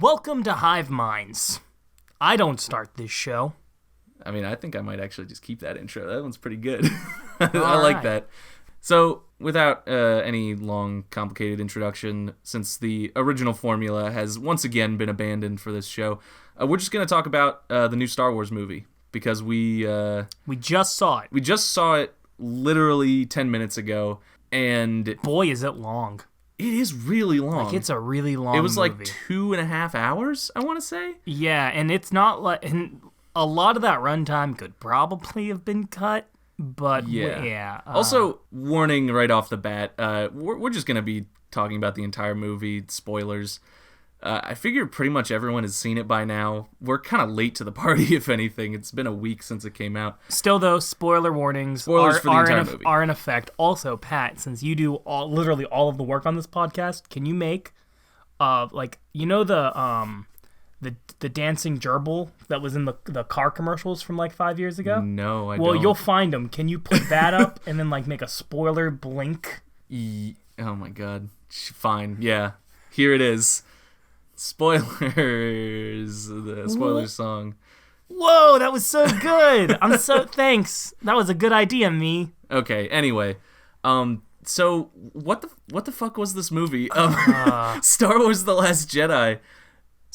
Welcome to Hive Minds. I don't start this show. I mean, I think I might actually just keep that intro. That one's pretty good. I like that. So, without any long, complicated introduction, since the original formula has once again been abandoned for this show, we're just going to talk about the new Star Wars movie, because we just saw it. We just saw it literally 10 minutes ago, and... boy, is it long. It is really long. Like, it's a really long movie. It was like 2.5 hours, I want to say. Yeah, and it's not like... and a lot of that runtime could probably have been cut, but yeah. Also, warning right off the bat, we're just going to be talking about the entire movie, spoilers. I figure pretty much everyone has seen it by now. We're kind of late to the party, if anything. It's been a week since it came out. Still, though, spoiler warnings Spoilers for the entire movie are in effect. Also, Pat, since you do literally all of the work on this podcast, can you make, the dancing gerbil that was in the car commercials from like 5 years ago? No, I don't. Well, you'll find them. Can you put that up and then like make a spoiler blink? Oh my god. Fine. Yeah. Here it is. Spoilers. The spoiler song. Whoa, that was so good. Thanks. That was a good idea, me. Okay, anyway. So what the fuck was this movie? Star Wars The Last Jedi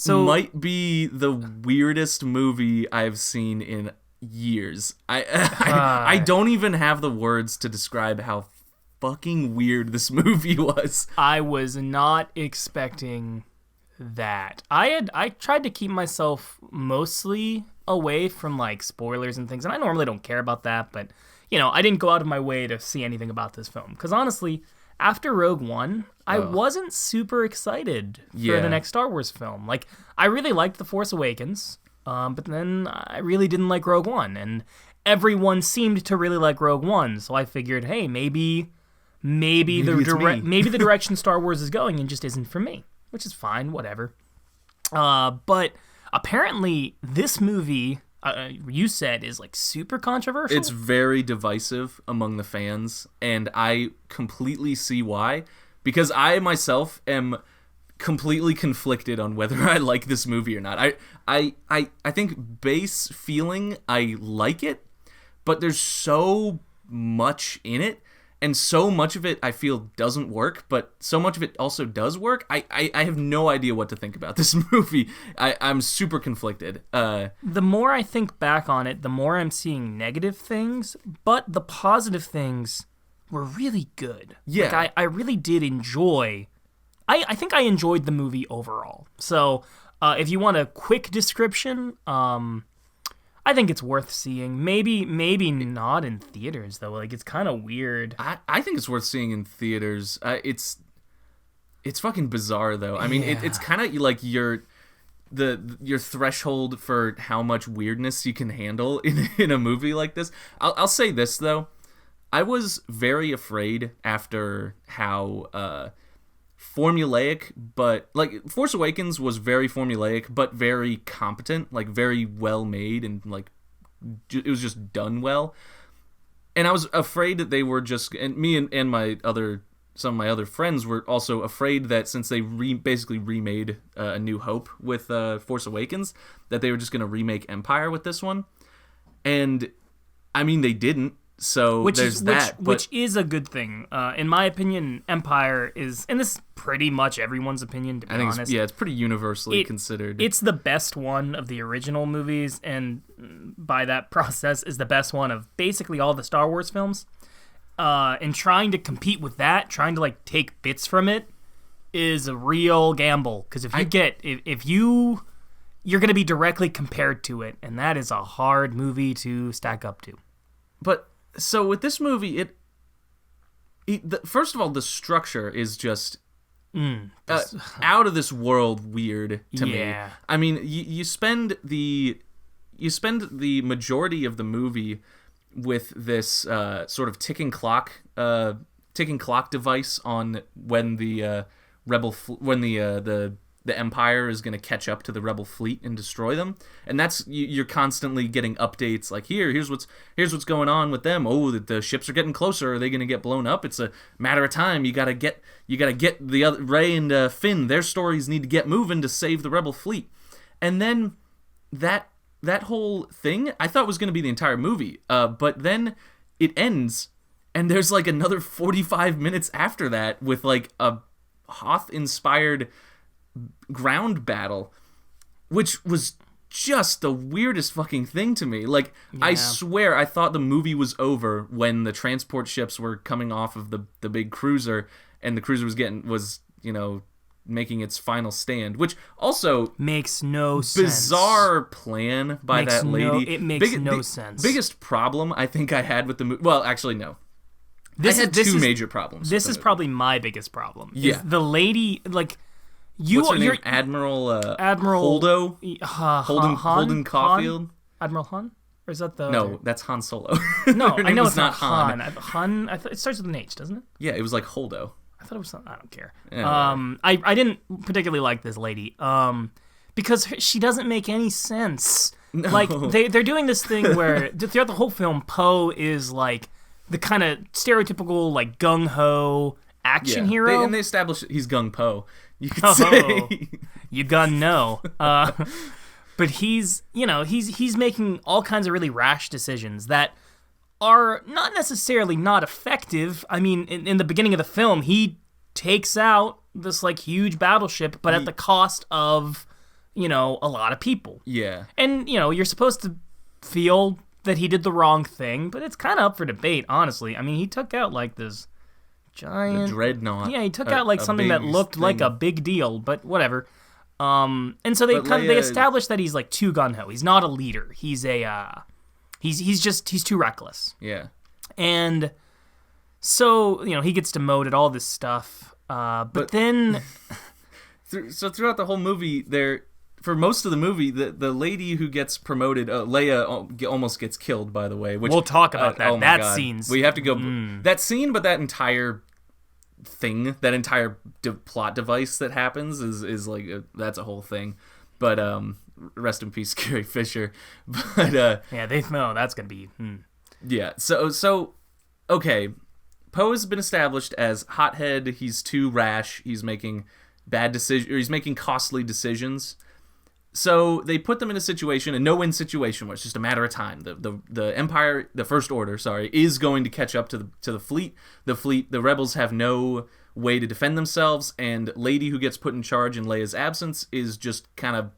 might be the weirdest movie I've seen in years. I don't even have the words to describe how fucking weird this movie was. I was not expecting that. I tried to keep myself mostly away from like spoilers and things, and I normally don't care about that, but I didn't go out of my way to see anything about this film, because honestly, after Rogue One, I wasn't super excited for the next Star Wars film. Like, I really liked The Force Awakens, but then I really didn't like Rogue One, and everyone seemed to really like Rogue One, so I figured, hey, maybe the direction Star Wars is going and just isn't for me, which is fine, whatever. But apparently this movie, you said, is like super controversial. It's very divisive among the fans, and I completely see why, because I myself am completely conflicted on whether I like this movie or not. I think base feeling, I like it, but there's so much in it, and so much of it I feel doesn't work, but so much of it also does work. I have no idea what to think about this movie. I'm super conflicted. The more I think back on it, the more I'm seeing negative things, but the positive things were really good. Yeah. Like, I really did enjoy... I think I enjoyed the movie overall. So, if you want a quick description... I think it's worth seeing. Maybe not in theaters, though. Like, it's kind of weird. I think it's worth seeing in theaters. It's fucking bizarre, though. I mean, it's kind of like your threshold for how much weirdness you can handle in a movie like this. I'll say this, though. I was very afraid after how formulaic, but like Force Awakens was very formulaic but very competent, like very well made, and like it was just done well. And I was afraid that they were just, and me and some of my other friends were also afraid that since they basically remade A New Hope with Force Awakens, that they were just going to remake Empire with this one. And I mean, they didn't. So which is a good thing. In my opinion, Empire is, and this is pretty much everyone's opinion, to be honest. It's pretty universally considered. It's the best one of the original movies, and by that process is the best one of basically all the Star Wars films. And trying to compete with that, trying to like take bits from it, is a real gamble. Because you're going to be directly compared to it, and that is a hard movie to stack up to. But so with this movie, first of all, the structure is just out of this world weird to me. I mean, you spend the majority of the movie with this sort of ticking clock device on when the the Empire is going to catch up to the Rebel fleet and destroy them. And that's you're constantly getting updates like here's what's going on with them. Oh, the ships are getting closer. Are they going to get blown up? It's a matter of time. You got to get the other Rey and Finn. Their stories need to get moving to save the Rebel fleet. And then that whole thing I thought was going to be the entire movie. But then it ends and there's like another 45 minutes after that with like a Hoth inspired ground battle, which was just the weirdest fucking thing to me. Like, yeah. I swear I thought the movie was over when the transport ships were coming off of the big cruiser, and the cruiser was making its final stand, which also makes no sense. Bizarre plan by that lady. It makes no sense. Biggest problem I think I had with the movie. Well, actually, no. I had two major problems. This is probably my biggest problem. Yeah, the lady like. What's her name? Admiral Holdo? Holden Caulfield? Admiral Han? Or is that the... No, that's Han Solo. No, I know it's not Han. Han, it starts with an H, doesn't it? Yeah, it was like Holdo. I thought it was something... I don't care. Yeah, I didn't particularly like this lady because she doesn't make any sense. No. Like, they're doing this thing where throughout the whole film, Poe is like the kind of stereotypical like gung-ho action hero. And they establish he's gung-po. You could say. You gun no. But he's making all kinds of really rash decisions that are not necessarily not effective. I mean, in the beginning of the film, he takes out this like huge battleship, but at the cost of, a lot of people. Yeah. And, you're supposed to feel that he did the wrong thing, but it's kind of up for debate, honestly. I mean, he took out like this giant the dreadnought. Yeah, he took out like something that looked like a big deal, but whatever. And so they established that he's like too gung-ho. He's not a leader. He's he's too reckless. Yeah. And so, he gets demoted, all this stuff. But then so throughout the whole movie for most of the movie, the lady who gets promoted, Leia, almost gets killed, by the way. Which, we'll talk about that. Oh my that God. scene's... We have to go... That scene, but that entire thing, that entire plot device that happens is like... that's a whole thing. But, rest in peace, Carrie Fisher. But, yeah, they know that's going to be... Yeah, so... Okay, Poe has been established as hothead. He's too rash. He's making bad decisions... He's making costly decisions. So they put them in a no-win situation where it's just a matter of time. The Empire, the First Order, is going to catch up to the fleet. The rebels have no way to defend themselves, and lady who gets put in charge in Leia's absence is just kind of,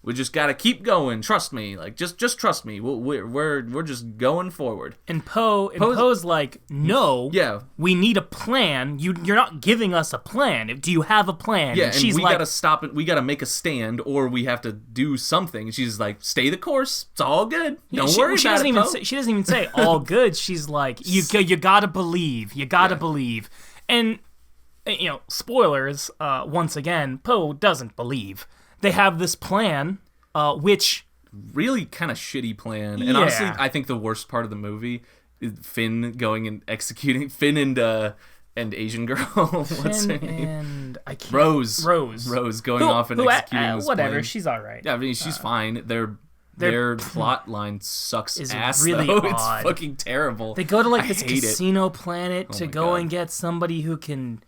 we just gotta keep going. Trust me, like just trust me. We're just going forward. And Poe's like, no, yeah, we need a plan. You're not giving us a plan. Do you have a plan? Yeah, and she's we like, gotta stop it. We gotta make a stand, or we have to do something. And she's like, stay the course. It's all good. Don't worry about it, Poe. She doesn't even say all good. She's like, you gotta believe. You gotta believe. And spoilers. Once again, Poe doesn't believe. They have this plan, which... really kind of shitty plan. And honestly, I think the worst part of the movie is Finn going and executing... Finn and Asian girl. What's her name? And I can't... Rose going off and executing this whatever, plan. She's all right. Yeah, I mean, she's fine. Their plot line sucks ass, really though. Odd. It's fucking terrible. They go to like this casino planet to go and get somebody who can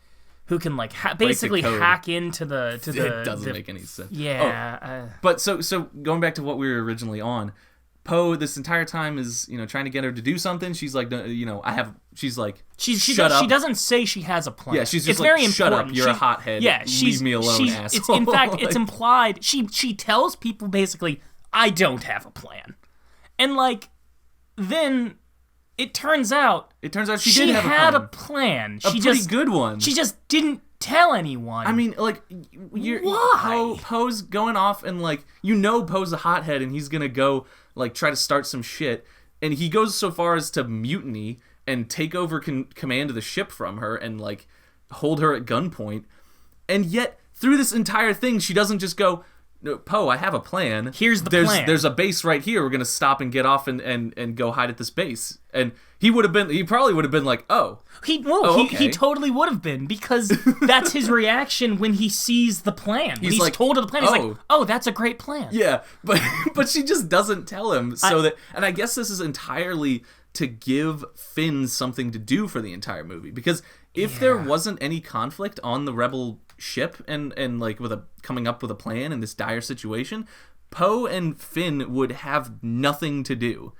like basically hack into the it doesn't make any sense. Yeah. But so going back to what we were originally on, Poe this entire time is trying to get her to do something. She's like she's like shut up. She doesn't say she has a plan. Yeah, she's just it's like, very shut important. up. You're a hothead. Yeah, leave me alone, asshole. In fact, it's implied. She tells people basically, I don't have a plan, and like then. It turns out she did have had a plan. A pretty good one. She just didn't tell anyone. I mean, like, why? Poe's going off and, like, Poe's a hothead and he's gonna go, like, try to start some shit. And he goes so far as to mutiny and take over command of the ship from her and, like, hold her at gunpoint. And yet, through this entire thing, she doesn't just go, no, Poe, I have a plan. Here's the there's plan. There's a base right here. We're gonna stop and get off and go hide at this base. And he probably would have been like, oh. He okay. totally would have been, because that's his reaction when he sees the plan. When he's like, told of the plan, he's like, oh, that's a great plan. Yeah, but she just doesn't tell him, and I guess this is entirely to give Finn something to do for the entire movie, because if there wasn't any conflict on the Rebel ship and like coming up with a plan in this dire situation, Poe and Finn would have nothing to do.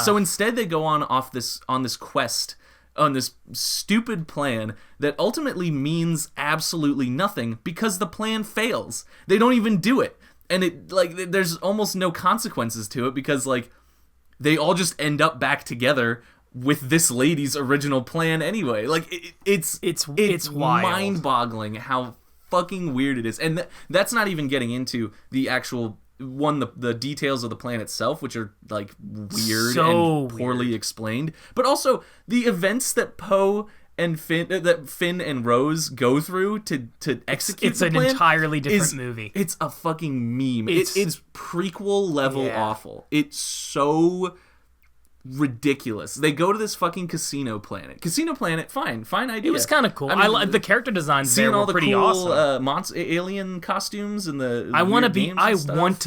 So instead they go on this quest, on this stupid plan that ultimately means absolutely nothing because the plan fails. They don't even do it. And there's almost no consequences to it because they all just end up back together with this lady's original plan anyway. It's wild. Mind-boggling how fucking weird it is. And that's not even getting into the actual the details of the plan itself, which are weird and poorly explained, but also the events that Poe and Finn and Rose go through to execute the plan. It's an entirely different movie. It's a fucking meme. It's prequel level awful. It's so ridiculous. They go to this fucking casino planet. Fine idea. It was kind of cool. I mean, the character designs there were pretty awesome. Alien costumes and the I want to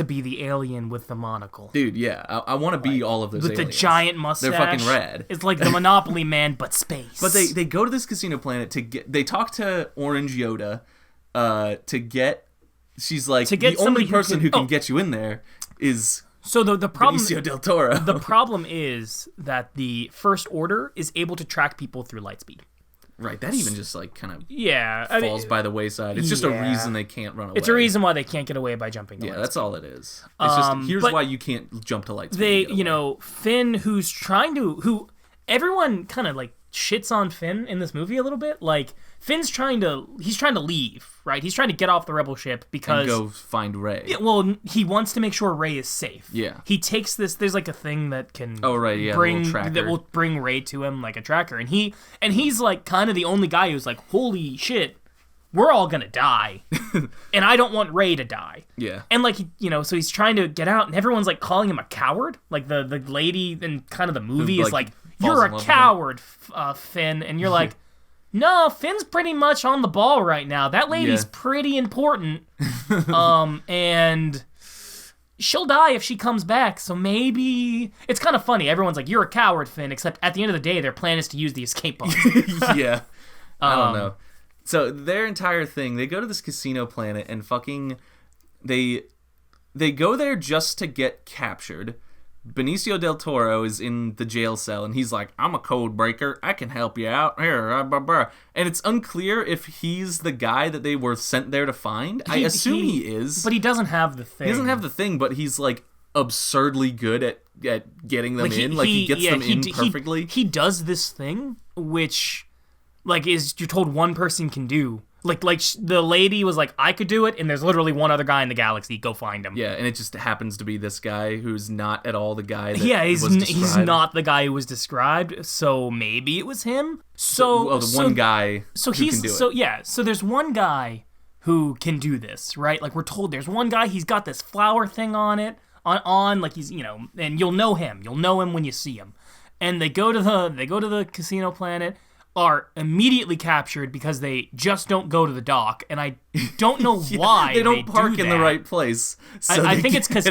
be the alien with the monocle. Dude, yeah, I want to be all of those with aliens. The giant mustache. They're fucking rad. It's like the Monopoly Man, but space. But they go to this casino planet they talk to Orange Yoda to get. She's like, the only person who can get you in there is. So the problem, Benicio del Toro. The problem is that the First Order is able to track people through light speed. Right, that even just kind of falls by the wayside. It's just a reason they can't run away. It's a reason why they can't get away by jumping to light speed. That's all it is. It's just here's why you can't jump to light speed. Finn, who everyone kind of shits on Finn in this movie a little bit. Finn's trying to leave, right? He's trying to get off the Rebel ship because... And go find Rey. Yeah, well, he wants to make sure Rey is safe. Yeah. He takes this... There's a thing that can... Oh, right, yeah, that will bring Rey to him, like a tracker. And he's kind of the only guy who's like, holy shit, we're all gonna die. And I don't want Rey to die. Yeah. And so he's trying to get out, and everyone's calling him a coward. The lady in kind of the movie is you're a coward, Finn. And you're like... No, Finn's pretty much on the ball right now. That lady's pretty important. And she'll die if she comes back, so maybe... It's kind of funny. Everyone's like, you're a coward, Finn, except at the end of the day, their plan is to use the escape pod. Yeah. I don't know. So their entire thing, they go to this casino planet and fucking... They go there just to get captured. Benicio del Toro is in the jail cell, and he's like, I'm a code breaker. I can help you out. Here, and it's unclear if he's the guy that they were sent there to find. I assume he is. But he doesn't have the thing. He doesn't have the thing, but he's, absurdly good at getting them in. He gets them in perfectly. He does this thing, which, is you're told one person can do. The lady was like, I could do it, and there's literally one other guy in the galaxy. Go find him. Yeah, and it just happens to be this guy who's not at all the guy that was described. He's not the guy who was described, so maybe it was him. One guy who can do it. So there's one guy who can do this, right? We're told there's one guy, he's got this flower thing on it, he's, and you'll know him. You'll know him when you see him. And they go to the casino planet, are immediately captured because they just don't go to the dock, and I don't know why they don't park in the right place. So I think it's because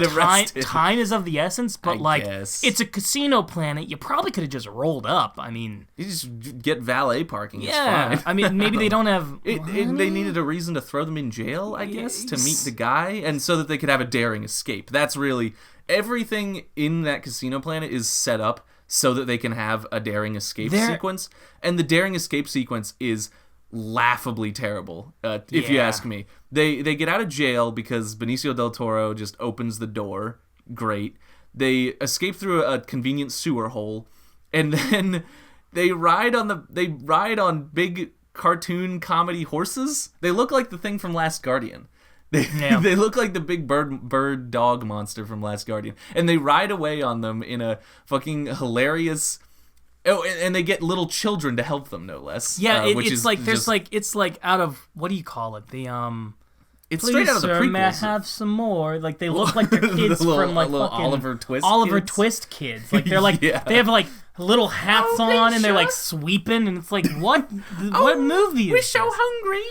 time is of the essence, but it's a casino planet. You probably could have just rolled up. I mean, you just get valet parking. Yeah, it's fine. I mean, maybe they don't have. They needed a reason to throw them in jail, I guess, to meet the guy, and so that they could have a daring escape. That's really everything in that casino planet is set up so that they can have a daring escape sequence. And the daring escape sequence is laughably terrible, if you ask me. They get out of jail because Benicio del Toro just opens the door. Great. They escape through a convenient sewer hole, and then they ride on big cartoon comedy horses. They look like the thing from Last Guardian. They look like the big bird dog monster from Last Guardian, and they ride away on them in a fucking hilarious. Oh, and they get little children to help them, no less. Yeah, it's out of, what do you call it? It's Please, straight out of the sir, may I prequels. have some more? Like they look like they're kids The little- from like little fucking Oliver Twist Oliver kids. Twist kids. Like they're like Yeah. they have like little hats Oh, on and they're sure. like sweeping and it's like what movie is We're this? so hungry.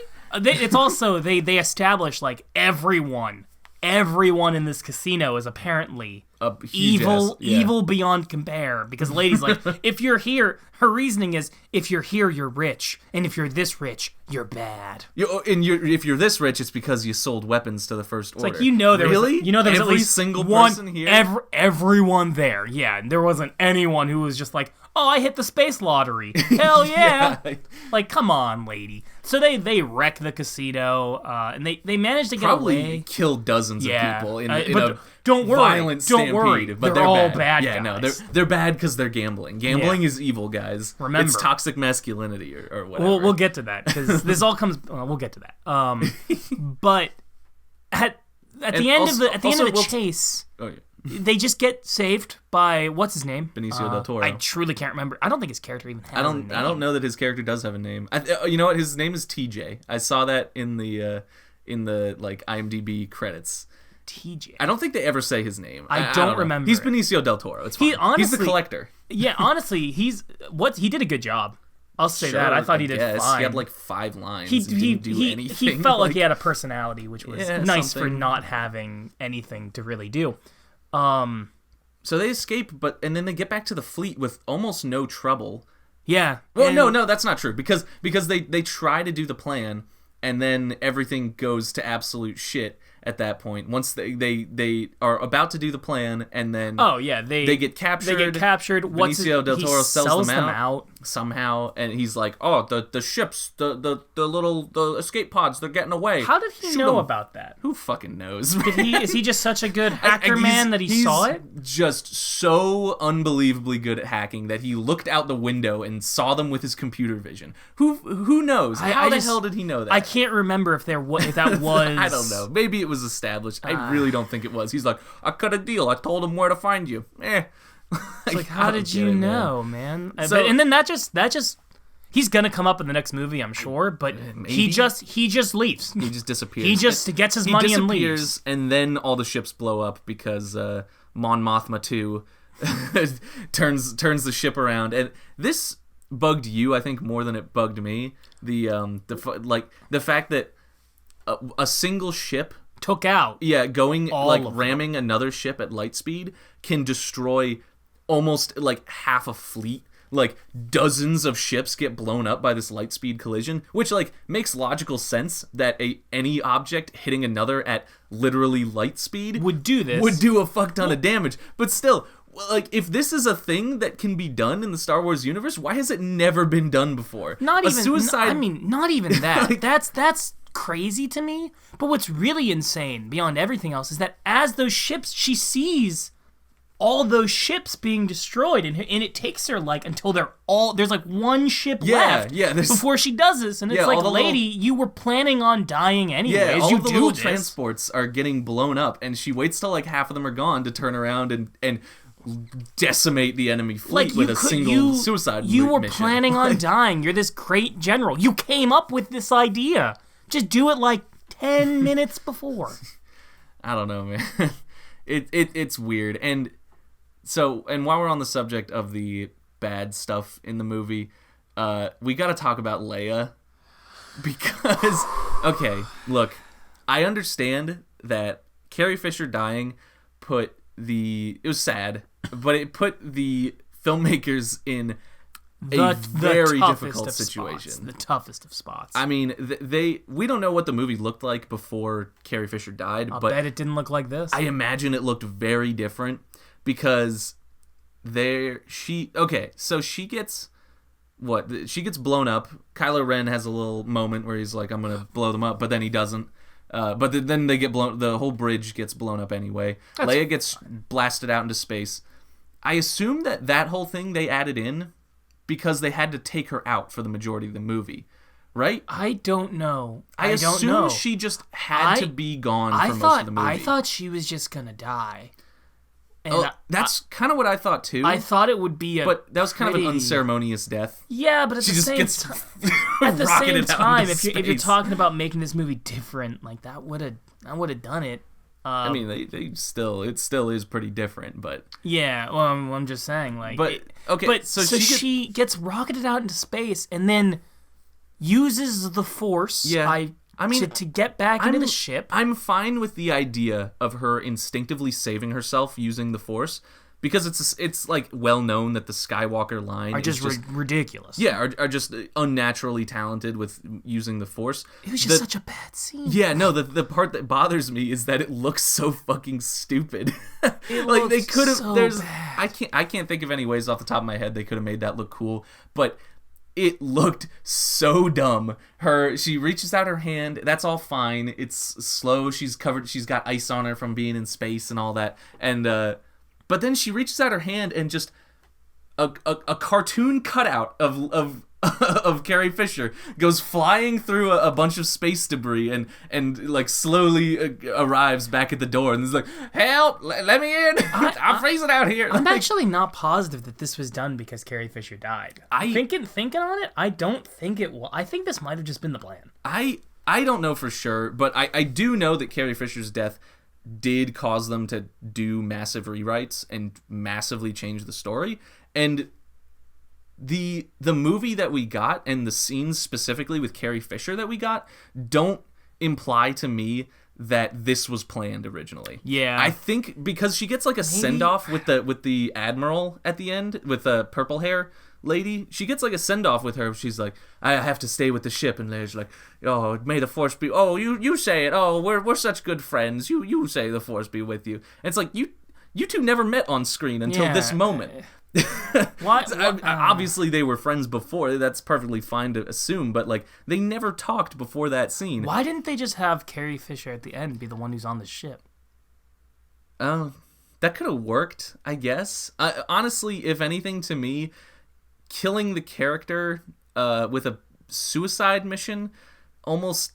It's also they establish like everyone in this casino is apparently A huge evil ass- yeah. evil beyond compare because lady's like if you're here, her reasoning is if you're here you're rich and if you're this rich you're bad. If you're this rich, it's because you sold weapons to the First Order. Like there really? was there was every at least single one person here. everyone there. Yeah, and there wasn't anyone who was just like, "Oh, I hit the space lottery." Hell yeah. Yeah. Like, come on, lady. So they wreck the casino and they manage to get Probably away. kill dozens of people in but a don't worry, violent don't stampede. worry. But They're all bad Yeah, guys. no, they're bad because they're gambling. Gambling is evil, guys. Remember. It's toxic masculinity or whatever. We'll get to that because this all comes. We'll get to that. But at the end of the chase, Oh, yeah. they just get saved by what's his name? Benicio del Toro. I truly can't remember. I don't think his character even has a name. I don't know that his character does have a name. You know what? His name is TJ. I saw that in the like IMDb credits. TJ. I don't think they ever say his name. I don't don't know. remember He's it. Benicio del Toro. It's fine. He's the honestly- collector. Yeah, honestly, he did a good job. I'll say that. I thought he did guess. fine. He had like 5 lines. he didn't do anything. he felt like he had a personality, which was Yeah, nice for something. not having anything to really do. So they escape, and then they get back to the fleet with almost no trouble. Yeah. Well, and- no, that's not true because they try to do the plan, and then everything goes to absolute shit at that point. Once they are about to do the plan, and then Oh yeah, they get captured. They get captured. Benicio del Toro he sells them out. out. Somehow, and he's like, "Oh, the ships, the escape pods, they're getting away." How did he Shoot know 'em." about that? Who fucking knows? Is he just such a good hacker He's- man that he he's saw it? Just so unbelievably good at hacking that he looked out the window and saw them with his computer vision. Who knows? How the hell did he know that? I can't remember if that was. I don't know. Maybe it was established. I really don't think it was. He's like, I cut a deal. I told him where to find you. Like, how did you know, man? So- And then that just he's gonna come up in the next movie, I'm sure. But Maybe. he just leaves. He just disappears. He just gets his He money and disappears, leaves. and then all the ships blow up because Mon Mothma 2 turns the ship around. And this bugged you, I think, more than it bugged me. The fact that a single ship, Took out. going All like of them. ramming another ship at light speed can destroy almost like half a fleet. Like dozens of ships get blown up by this light speed collision, which like makes logical sense that any object hitting another at literally light speed Would do this. would do a fuck ton of damage. But still, like if this is a thing that can be done in the Star Wars universe, why has it never been done before? Not a even. suicide. I mean, not even that. Like- that's crazy to me. But what's really insane beyond everything else is that as those ships, she sees all those ships being destroyed, and it takes her like until there's like one ship left before she does this, and it's like, all the lady, you were planning on dying anyways. Yeah, all you of the do little this. transports are getting blown up, and she waits till like half of them are gone to turn around and decimate the enemy fleet with a single suicide You were mission. planning on dying. You're this great general. You came up with this idea. Just do it like 10 minutes before. I don't know, man. It's weird. And while we're on the subject of the bad stuff in the movie, we got to talk about Leia because okay, look, I understand that Carrie Fisher dying it was sad, but it put the filmmakers in a very difficult situation. The toughest of spots. I mean, we don't know what the movie looked like before Carrie Fisher died, I'll but bet it didn't look like this. I imagine it looked very different because she gets blown up. Kylo Ren has a little moment where he's like, I'm gonna blow them up, but then he doesn't. But then they get blown. The whole bridge gets blown up anyway. Leia gets blasted out into space. I assume that whole thing they added in because they had to take her out for the majority of the movie, right? I don't know. I assume she just had to be gone for most of the movie. I thought she was just gonna die. And that's kind of what I thought too. I thought it would be but that was kind of an unceremonious death. Yeah, but at the same time, if you're talking about making this movie different, like that would have done it. I mean, it still is pretty different, but yeah. Well, I'm just saying, like, so she gets rocketed out into space and then uses the Force. Yeah. To get back into the ship. I'm fine with the idea of her instinctively saving herself using the Force, because it's like well known that the Skywalker line are just ridiculous. Yeah, are just unnaturally talented with using the Force. It was just such a bad scene. Yeah, no, the part that bothers me is that it looks so fucking stupid. Like they could have. So bad. I can't think of any ways off the top of my head they could have made that look cool, but it looked so dumb. She reaches out her hand. That's all fine. It's slow. She's got ice on her from being in space and all that. And but then she reaches out her hand and just a cartoon cutout of Carrie Fisher goes flying through a bunch of space debris and like slowly arrives back at the door and is like, help, let me in. I'm freezing out here. I'm actually not positive that this was done because Carrie Fisher died. Thinking on it, I don't think it was. I think this might have just been the plan. I don't know for sure, but I do know that Carrie Fisher's death did cause them to do massive rewrites and massively change the story. And the movie that we got and the scenes specifically with Carrie Fisher that we got don't imply to me that this was planned originally. Yeah. I think because she gets like a send-off with the Admiral at the end, with the purple hair lady. She gets like a send-off with her. She's like, I have to stay with the ship. And there's like, oh, may the Force be... Oh, you say it. Oh, we're such good friends. You say the Force be with you. And it's like, you two never met on screen until this moment. Why? Obviously they were friends before. That's perfectly fine to assume, but like they never talked before that scene. Why didn't they just have Carrie Fisher at the end be the one who's on the ship? That could have worked, I guess. Honestly, if anything, to me, killing the character with a suicide mission almost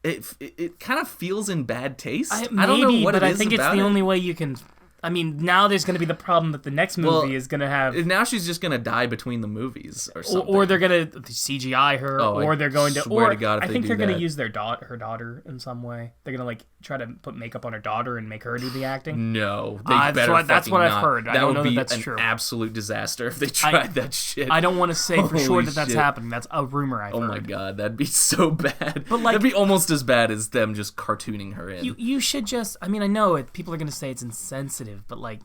it kind of feels in bad taste. I don't know what it is about it. But I think it's the only way you can. I mean, now there's going to be the problem that the next movie is going to have... Now she's just going to die between the movies or something. Or they're going to CGI her, or they're going to... Swear to God, I think they're going to use her daughter in some way. They're going to like try to put makeup on her daughter and make her do the acting. No, they better that's what not. I've heard. I don't know that that's true. That would be an absolute disaster if they tried that shit. I don't want to say for sure that that's happening. That's a rumor I've heard. Oh my God, that'd be so bad. But like, that'd be almost as bad as them just cartooning her in. You should just... I mean, I know people are going to say it's insensitive, but like...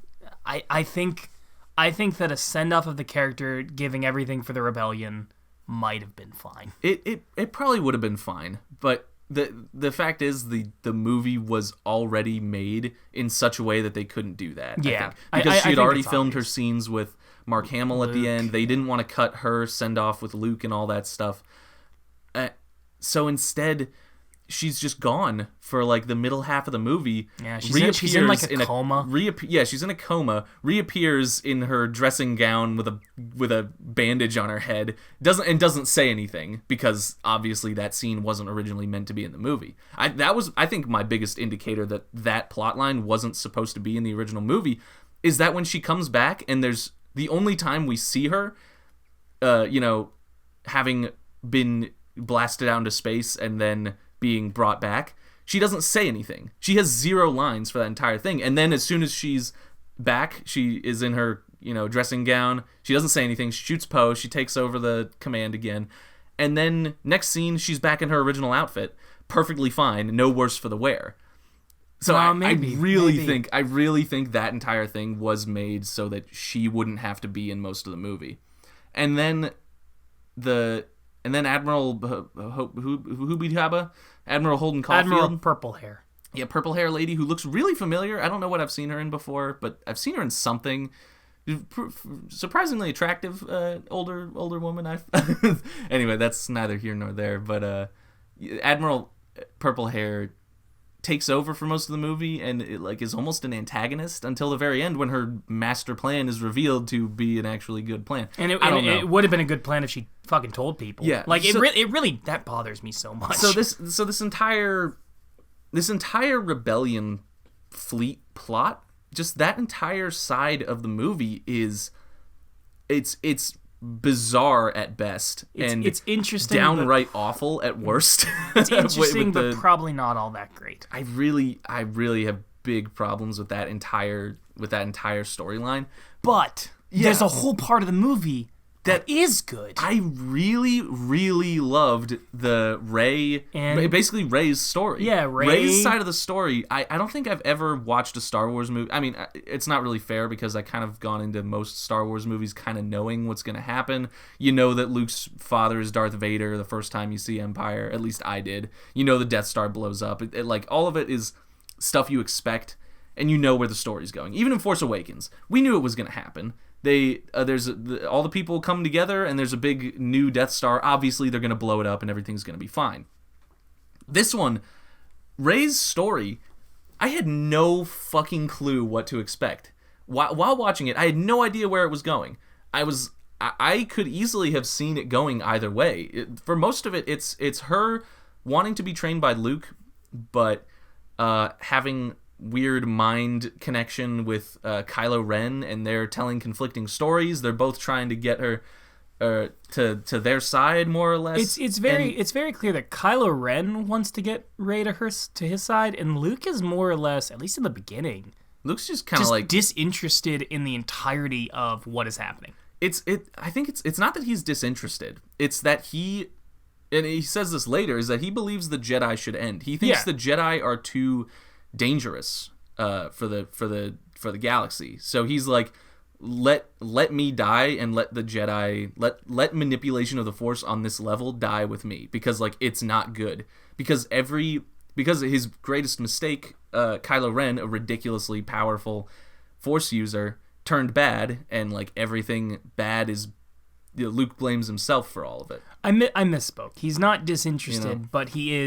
I think that a send-off of the character giving everything for the rebellion might have been fine. It probably would have been fine, but the fact is the movie was already made in such a way that they couldn't do that. Yeah. I think. Because she had already filmed her scenes with Mark Hamill at the end. They didn't want to cut her send-off with Luke and all that stuff. So instead... she's just gone for like the middle half of the movie. Yeah, she's in like a coma. She's in a coma. Reappears in her dressing gown with a bandage on her head. Doesn't say anything because obviously that scene wasn't originally meant to be in the movie. I think my biggest indicator that plotline wasn't supposed to be in the original movie is that when she comes back and there's the only time we see her, having been blasted out into space and then being brought back, she doesn't say anything. She has 0 lines for that entire thing. And then as soon as she's back, she is in her, dressing gown. She doesn't say anything. She shoots Poe. She takes over the command again. And then next scene, she's back in her original outfit. Perfectly fine. No worse for the wear. So I really think that entire thing was made so that she wouldn't have to be in most of the movie. And then Admiral Hubihaba, Admiral Holden Caulfield. Admiral Purple Hair. Yeah, purple hair lady who looks really familiar. I don't know what I've seen her in before, but I've seen her in something. Surprisingly attractive older woman. Anyway, that's neither here nor there. But Admiral Purple Hair takes over for most of the movie and is almost an antagonist until the very end when her master plan is revealed to be an actually good plan. And it would have been a good plan if she fucking told people. Yeah, it really that bothers me so much. So this entire rebellion fleet plot just that entire side of the movie is it's bizarre at best, and it's interesting, downright awful at worst. It's interesting, but probably not all that great. I really have big problems with that entire storyline. But there's a whole part of the movie that is good. I really, really loved the basically Rey's story. Yeah, Rey's side of the story. I don't think I've ever watched a Star Wars movie. I mean, it's not really fair because I kind of gone into most Star Wars movies kind of knowing what's going to happen. You know that Luke's father is Darth Vader the first time you see Empire. At least I did. You know the Death Star blows up. Like, all of it is stuff you expect, and you know where the story's going. Even in Force Awakens, we knew it was going to happen. All the people come together, and there's a big new Death Star. Obviously, they're going to blow it up, and everything's going to be fine. This one, Rey's story, I had no fucking clue what to expect. While watching it, I had no idea where it was going. I could easily have seen it going either way. For most of it, it's her wanting to be trained by Luke, but having weird mind connection with Kylo Ren, and they're telling conflicting stories. They're both trying to get her to their side, more or less. It's very clear that Kylo Ren wants to get Rey to his side, and Luke is more or less, at least in the beginning, Luke's just kind of like disinterested in the entirety of what is happening. I think it's not that he's disinterested. It's that he says this later, is that he believes the Jedi should end. He thinks the Jedi are too dangerous for the galaxy. So he's like, let me die, and let the Jedi let manipulation of the Force on this level die with me, because like it's not good. Because his greatest mistake, Kylo Ren, a ridiculously powerful Force user, turned bad, and like everything bad is, Luke blames himself for all of it. I misspoke. He's not disinterested, but he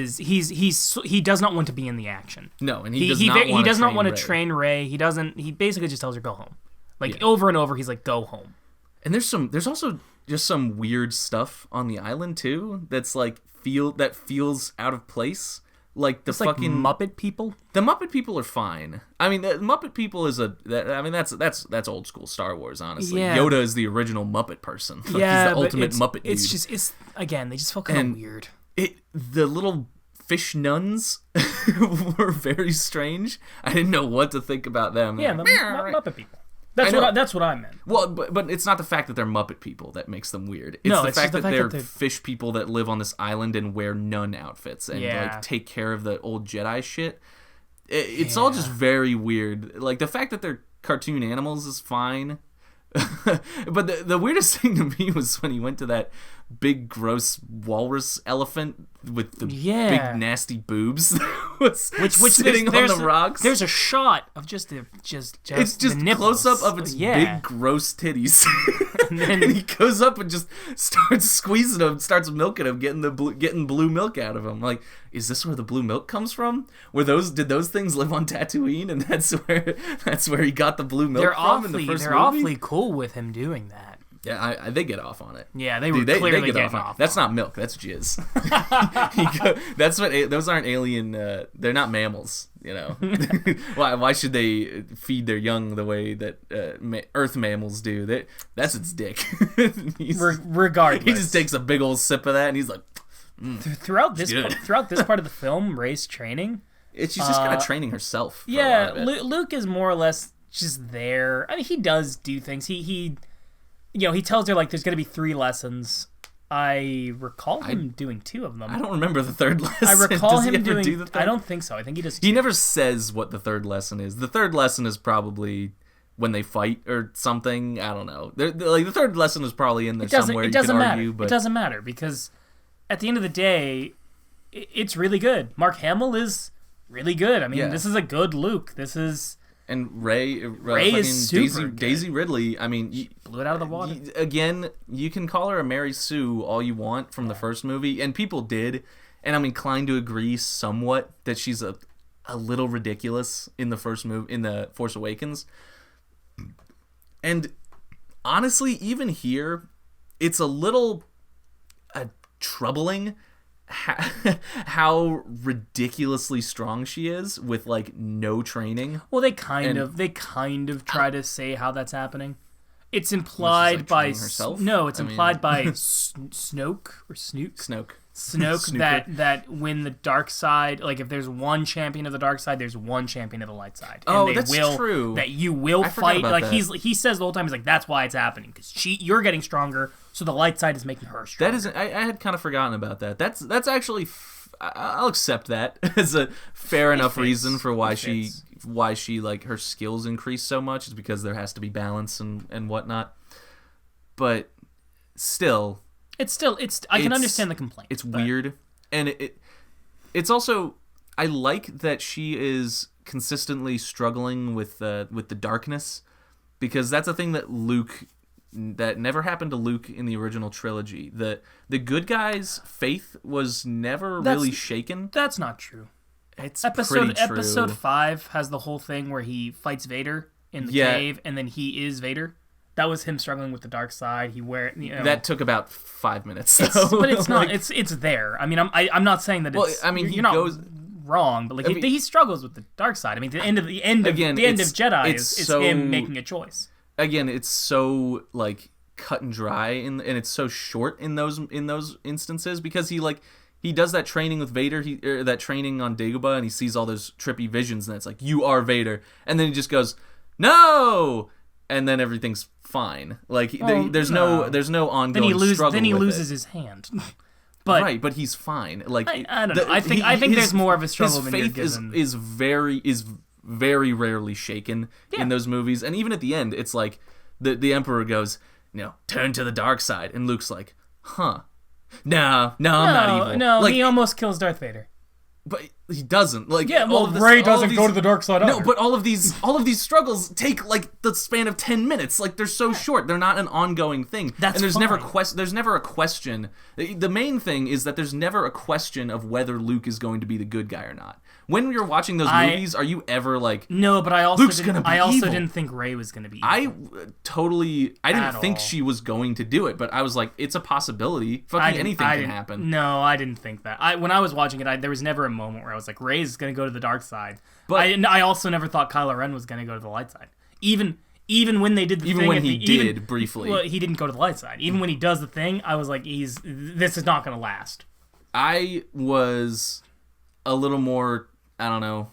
does not want to be in the action. No, and he does not want to train Rey. He basically just tells her go home. Like over and over, he's like, go home. And there's also just some weird stuff on the island too that's like feels out of place. Like the fucking Muppet people. The Muppet people are fine. I mean, the Muppet people that's old school Star Wars. Honestly, yeah. Yoda is the original Muppet person. Like, yeah, he's the ultimate Muppet dude. It's again, they just feel kind of weird. The little fish nuns were very strange. I didn't know what to think about them. Yeah, the Muppet people. That's what I meant. Well, but it's not the fact that they're Muppet people that makes them weird. It's the fact that they're fish people that live on this island and wear nun outfits and like take care of the old Jedi shit. It's all just very weird. Like the fact that they're cartoon animals is fine. But the weirdest thing to me was when he went to that big gross walrus elephant with the big nasty boobs that was sitting on the rocks. There's a shot of just it's just close up of its big gross titties. and he goes up and just starts squeezing him, starts milking him, getting blue milk out of him. Like, is this where the blue milk comes from? Did those things live on Tatooine, and that's where he got the blue milk from in the first movie? They're awfully cool with him doing that. Yeah, they get off on it. Yeah, they clearly get off. That's not milk. That's jizz. Those aren't alien. They're not mammals. You know. Why should they feed their young the way that Earth mammals do? That's its dick. Regardless, he just takes a big old sip of that, and he's like. Throughout this part of the film, Rey's training. She's just kind of training herself. Yeah, Luke is more or less just there. I mean, he does do things. He tells her like there's going to be 3 lessons. I recall him doing 2 of them. I don't remember the third lesson. I recall him do the third? I don't think so. I think he just. He never says what the third lesson is. The third lesson is probably when they fight or something. I don't know. Like the third lesson is probably in there somewhere. It doesn't matter. But it doesn't matter because at the end of the day, it's really good. Mark Hamill is really good. I mean, this is a good Luke. This is. And Rey is super good. Daisy Ridley, I mean... blew it out of the water. Again, you can call her a Mary Sue all you want from the first movie, and people did, and I'm inclined to agree somewhat that she's a little ridiculous in the first movie, in the Force Awakens. And honestly, even here, it's a little troubling how ridiculously strong she is with like no training. Well, they kind of try to say how that's happening. It's implied by herself. No, it's implied by Snoke or Snoke. Snoke that when the dark side, like if there's one champion of the dark side, there's one champion of the light side. And that's true. That you will fight. Like that. He says the whole time, he's like, that's why it's happening, because you're getting stronger, so the light side is making her stronger. That isn't. I had kind of forgotten about that. That's actually. I'll accept that as a fair enough reason for why she like her skills increase so much, is because there has to be balance and whatnot. But still. I can understand the complaint. It's weird, and it's also, I like that she is consistently struggling with the darkness, because that's a thing that never happened to Luke in the original trilogy. The good guy's faith was never really shaken. That's not true. It's pretty true. Episode 5 has the whole thing where he fights Vader in the cave, and then he is Vader. That was him struggling with the dark side. That took about 5 minutes, though. But it's not. It's there. I mean, I'm not saying that. It's, well, I mean, you're not wrong, but like he struggles with the dark side. I mean, the end of Jedi is him making a choice. Again, it's so like cut and dry, and it's so short in those instances, because he does that training with Vader, that training on Dagobah, and he sees all those trippy visions, and it's like, you are Vader, and then he just goes, no. And then everything's fine. Like there's no ongoing struggle. Then he loses his hand. But right, but he's fine. Like I don't know. I think there's more of a struggle than you're given. His faith is very rarely shaken in those movies. And even at the end, it's like the Emperor goes, turn to the dark side, and Luke's like, huh? No, I'm not evil. No, he almost kills Darth Vader. But he doesn't. Like, Rey doesn't go to the dark side either. No, but all of these struggles take like the span of 10 minutes. Like, they're so short. They're not an ongoing thing. There's never a question. The main thing is that there's never a question of whether Luke is going to be the good guy or not. When you're watching those movies, are you ever like, no? But I also evil. didn't think Rey was going to be evil. I didn't think she was going to do it, but I was like, it's a possibility. Anything can happen. No, I didn't think that. When I was watching it, there was never a moment where I was like, Rey's going to go to the dark side. But I also never thought Kylo Ren was going to go to the light side. Even when they did the thing, even when he did briefly, well, he didn't go to the light side. Even when he does the thing, I was like, this is not going to last. I was a little more, I don't know,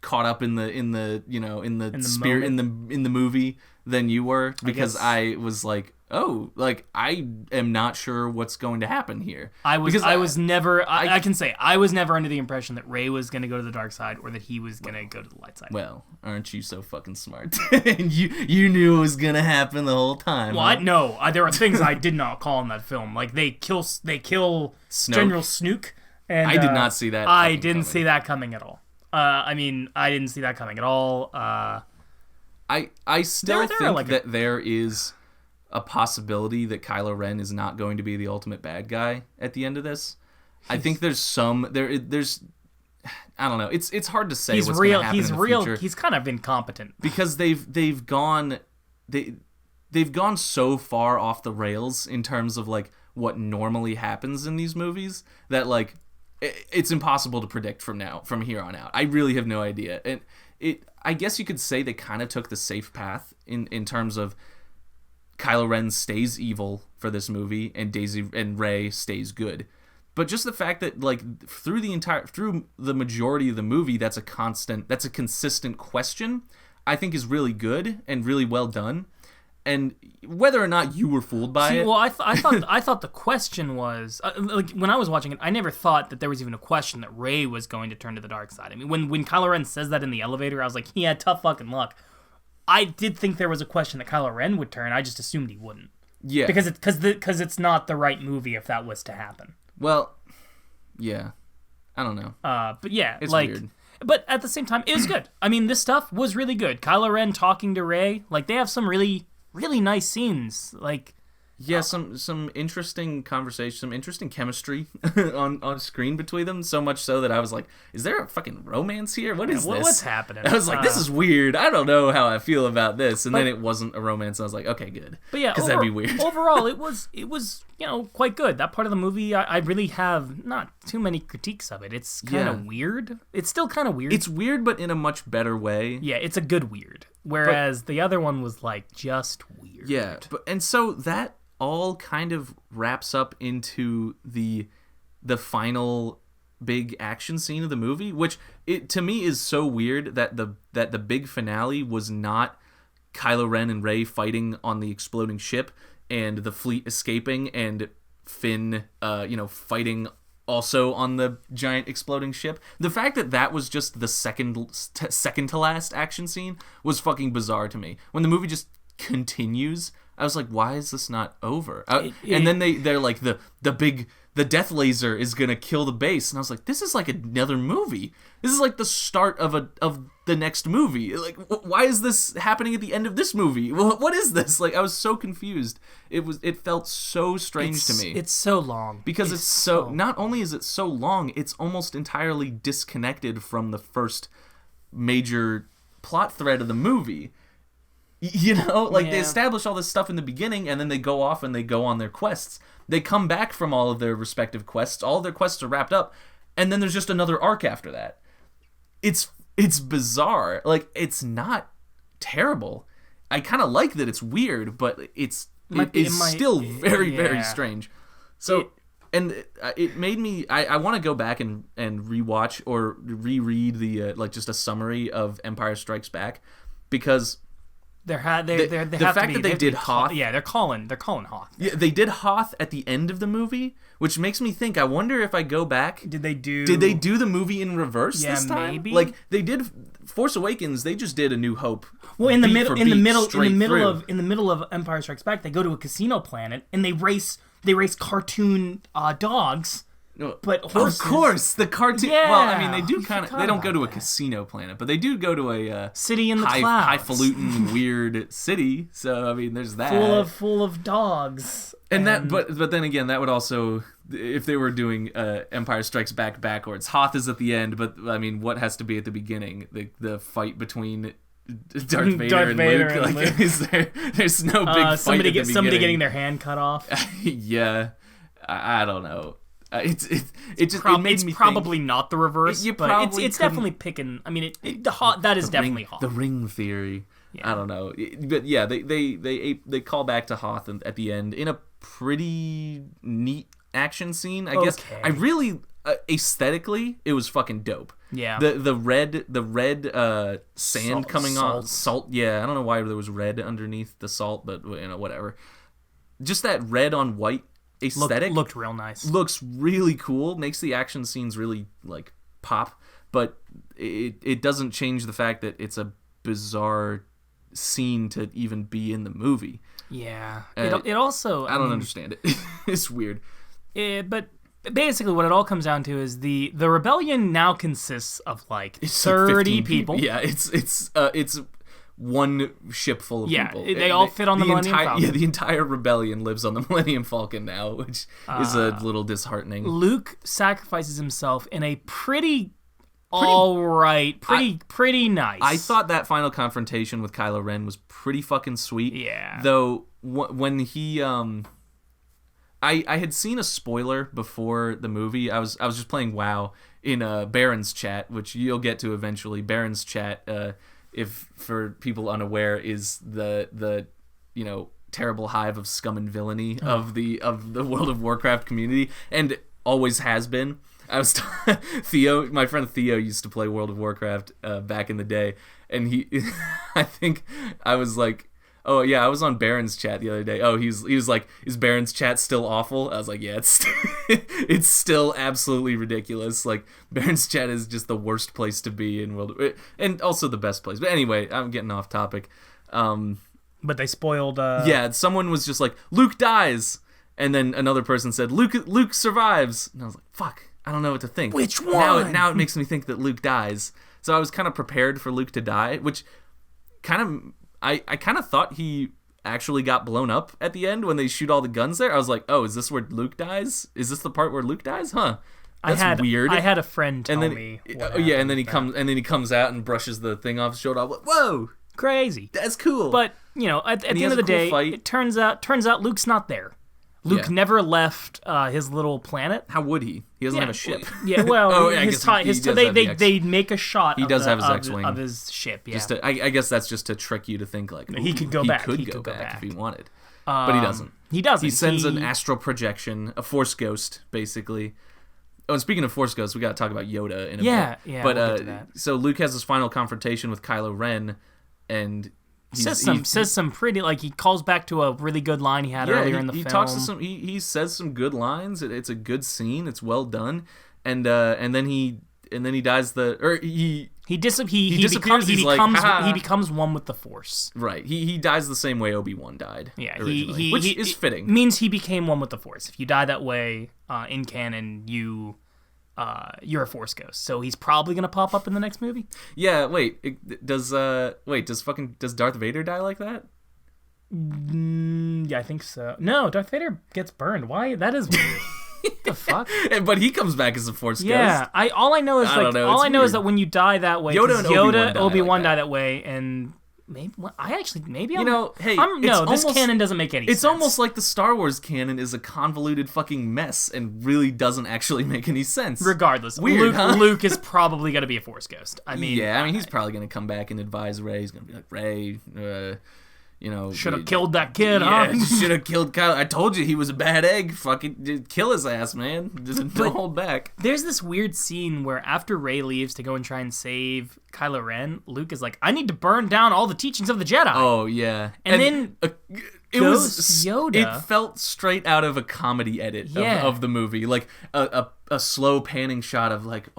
caught up in the spirit in the movie than you were, because I was like, oh, like I am not sure what's going to happen here. I was never under the impression that Rey was going to go to the dark side, or that he was going to go to the light side. Well, aren't you so fucking smart? And you knew it was going to happen the whole time. Well, no, there are things I did not call in that film. Like they kill Snoke. General Snoke. And I did not see that. I didn't see that coming at all. I didn't see that coming at all. I still think that there is a possibility that Kylo Ren is not going to be the ultimate bad guy at the end of this. I think there's I don't know. It's hard to say what's going to happen in the future. He's kind of incompetent, because they've gone so far off the rails in terms of like what normally happens in these movies, that like it's impossible to predict from here on out. I really have no idea. And I guess you could say they kind of took the safe path in terms of Kylo Ren stays evil for this movie, and Daisy and Rey stays good. But just the fact that like through the majority of the movie, that's a consistent question, I think is really good and really well done. And whether or not you were fooled by it. Well, I thought the question was like, when I was watching it, I never thought that there was even a question that Rey was going to turn to the dark side. I mean, when Kylo Ren says that in the elevator, I was like, he had tough fucking luck. I did think there was a question that Kylo Ren would turn. I just assumed he wouldn't. Yeah, because it's not the right movie if that was to happen. Well, yeah, I don't know. But yeah, it's weird. But at the same time, it was good. I mean, this stuff was really good. Kylo Ren talking to Rey, like they have some really nice scenes. Like Yeah, some interesting conversation, some interesting chemistry on screen between them. So much so that I was like, "Is there a fucking romance here? What is this? What's happening?" I was like, "This is weird. I don't know how I feel about this." And then it wasn't a romance. And I was like, "Okay, good." But yeah, because that'd be weird. Overall, it was quite good. That part of the movie, I really have not too many critiques of it. It's kind of weird. It's still kind of weird. It's weird, but in a much better way. Yeah, it's a good weird. Whereas the other one was like just weird. Yeah, and so that all kind of wraps up into the final big action scene of the movie, which to me is so weird that the big finale was not Kylo Ren and Rey fighting on the exploding ship and the fleet escaping and Finn fighting also on the giant exploding ship. The fact that was just the second to last action scene was fucking bizarre to me. When the movie just continues, I was like, why is this not over? And then they're like, the death laser is gonna kill the base, and I was like, this is like another movie. This is like the start of the next movie. Like, why is this happening at the end of this movie? What is this? Like, I was so confused. It felt so strange to me. It's so long because it's so not only is it so long, it's almost entirely disconnected from the first major plot thread of the movie. You know, like they establish all this stuff in the beginning, and then they go off and they go on their quests. They come back from all of their respective quests. All of their quests are wrapped up, and then there's just another arc after that. It's bizarre. Like, it's not terrible. I kind of like that it's weird, but it's still very, very strange. So, it made me. I want to go back and rewatch or reread the just a summary of Empire Strikes Back, because. The fact that they did Hoth. They're calling Hoth. Yeah, they did Hoth at the end of the movie, which makes me think. I wonder if I go back. Did they do the movie in reverse this time? Maybe. Like they did Force Awakens. They just did A New Hope. Well, in the middle of Empire Strikes Back, they go to a casino planet and they race cartoon dogs. But horses. Of course, the cartoon. Yeah, well, I mean, they do kind of. They don't go to a casino planet, but they do go to a city in the clouds, highfalutin, weird city. So I mean, there's that full of dogs. And that, but then again, that would also, if they were doing Empire Strikes Back backwards, Hoth is at the end. But I mean, what has to be at the beginning? The fight between Darth Vader and Luke. Luke. Is there? There's no big fight. Somebody getting their hand cut off. Yeah, I don't know. It's probably not the reverse, but it's definitely picking. I mean, that is definitely Hoth. The ring theory. Yeah. I don't know, but yeah, they call back to Hoth at the end in a pretty neat action scene. I guess I really aesthetically it was fucking dope. Yeah, the red sand coming off salt. Yeah, I don't know why there was red underneath the salt, but whatever. Just that red on white aesthetic looked real nice. Looks really cool. Makes the action scenes really like pop, but it doesn't change the fact that it's a bizarre scene to even be in the movie. Yeah, it also I don't understand it. It's weird. But basically, what it all comes down to is the rebellion now consists of like 30 people. Yeah, it's one ship full of people. Yeah, they all fit on the Millennium Falcon. Yeah, the entire rebellion lives on the Millennium Falcon now, which is a little disheartening. Luke sacrifices himself in a pretty nice. I thought that final confrontation with Kylo Ren was pretty fucking sweet. Yeah. Though when he I had seen a spoiler before the movie. I was just playing WoW in Baron's chat, which you'll get to eventually. Baron's chat if for people unaware is the terrible hive of scum and villainy of the World of Warcraft community, and always has been. I was Theo, my friend Theo used to play World of Warcraft back in the day, and I think I was like, oh yeah, I was on Baron's chat the other day. Oh, he was like, is Baron's chat still awful? I was like, yeah, it's still absolutely ridiculous. Like, Baron's chat is just the worst place to be in and also the best place. But anyway, I'm getting off topic. But they spoiled. Yeah, someone was just like, Luke dies, and then another person said, Luke survives, and I was like, fuck, I don't know what to think. Which one? Now it makes me think that Luke dies. So I was kind of prepared for Luke to die, which kind of. I kind of thought he actually got blown up at the end when they shoot all the guns there. I was like, oh, is this where Luke dies? Is this the part where Luke dies? Huh. That's weird. I had a friend tell me. Yeah, and then he comes out and brushes the thing off his shoulder. I'm like, whoa, crazy. That's cool. But at the end of the day, it turns out Luke's not there. Luke never left his little planet. How would he? He doesn't have a ship. Yeah, well, they make a shot. He does have his X-wing of his ship. Yeah, I guess that's just to trick you to think like he could go back. He could go back if he wanted, but he doesn't. He doesn't. He sends an astral projection, a Force ghost, basically. Oh, and speaking of Force ghosts, we got to talk about Yoda in a bit. Yeah. But we'll get to that. So Luke has his final confrontation with Kylo Ren, and says some pretty, like, he calls back to a really good line he had earlier in the film. He talks to he says some good lines. It's a good scene. It's well done. And then he dies he becomes one with the Force. Right. He dies the same way Obi-Wan died. Yeah. Which is fitting. Means he became one with the Force. If you die that way in canon, you're a Force ghost. So he's probably gonna pop up in the next movie. Yeah. Does Darth Vader die like that? Yeah, I think so. No, Darth Vader gets burned. Why? That is weird. What the fuck? But he comes back as a Force ghost. Yeah, all I know is that when you die that way, Yoda and Obi-Wan die that way, and maybe this canon doesn't make any sense. It's almost like the Star Wars canon is a convoluted fucking mess and really doesn't actually make any sense. Regardless, weird, Luke is probably gonna be a Force ghost. He's probably gonna come back and advise Rey. He's gonna be like, Rey, should have killed that kid, should have killed Kylo. I told you he was a bad egg. Fucking kill his ass, man. Don't hold back. There's this weird scene where after Rey leaves to go and try and save Kylo Ren, Luke is like, I need to burn down all the teachings of the Jedi. Oh, yeah. And then it was Yoda. It felt straight out of a comedy edit of the movie. Like a slow panning shot of like,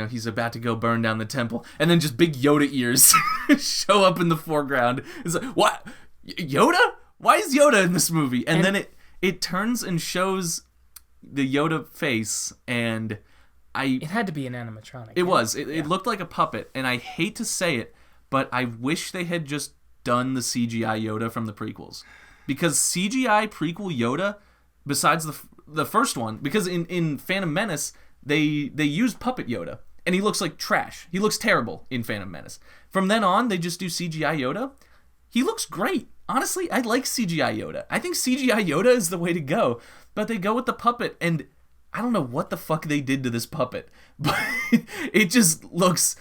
he's about to go burn down the temple, and then just big Yoda ears show up in the foreground. It's like, what? Yoda? Why is Yoda in this movie? And then it turns and shows the Yoda face, and it had to be an animatronic. It was. It looked like a puppet, and I hate to say it, but I wish they had just done the CGI Yoda from the prequels, because CGI prequel Yoda, besides the first one, because in Phantom Menace, They used Puppet Yoda, and he looks like trash. He looks terrible in Phantom Menace. From then on, they just do CGI Yoda. He looks great. Honestly, I like CGI Yoda. I think CGI Yoda is the way to go. But they go with the puppet, and I don't know what the fuck they did to this puppet, but it just looks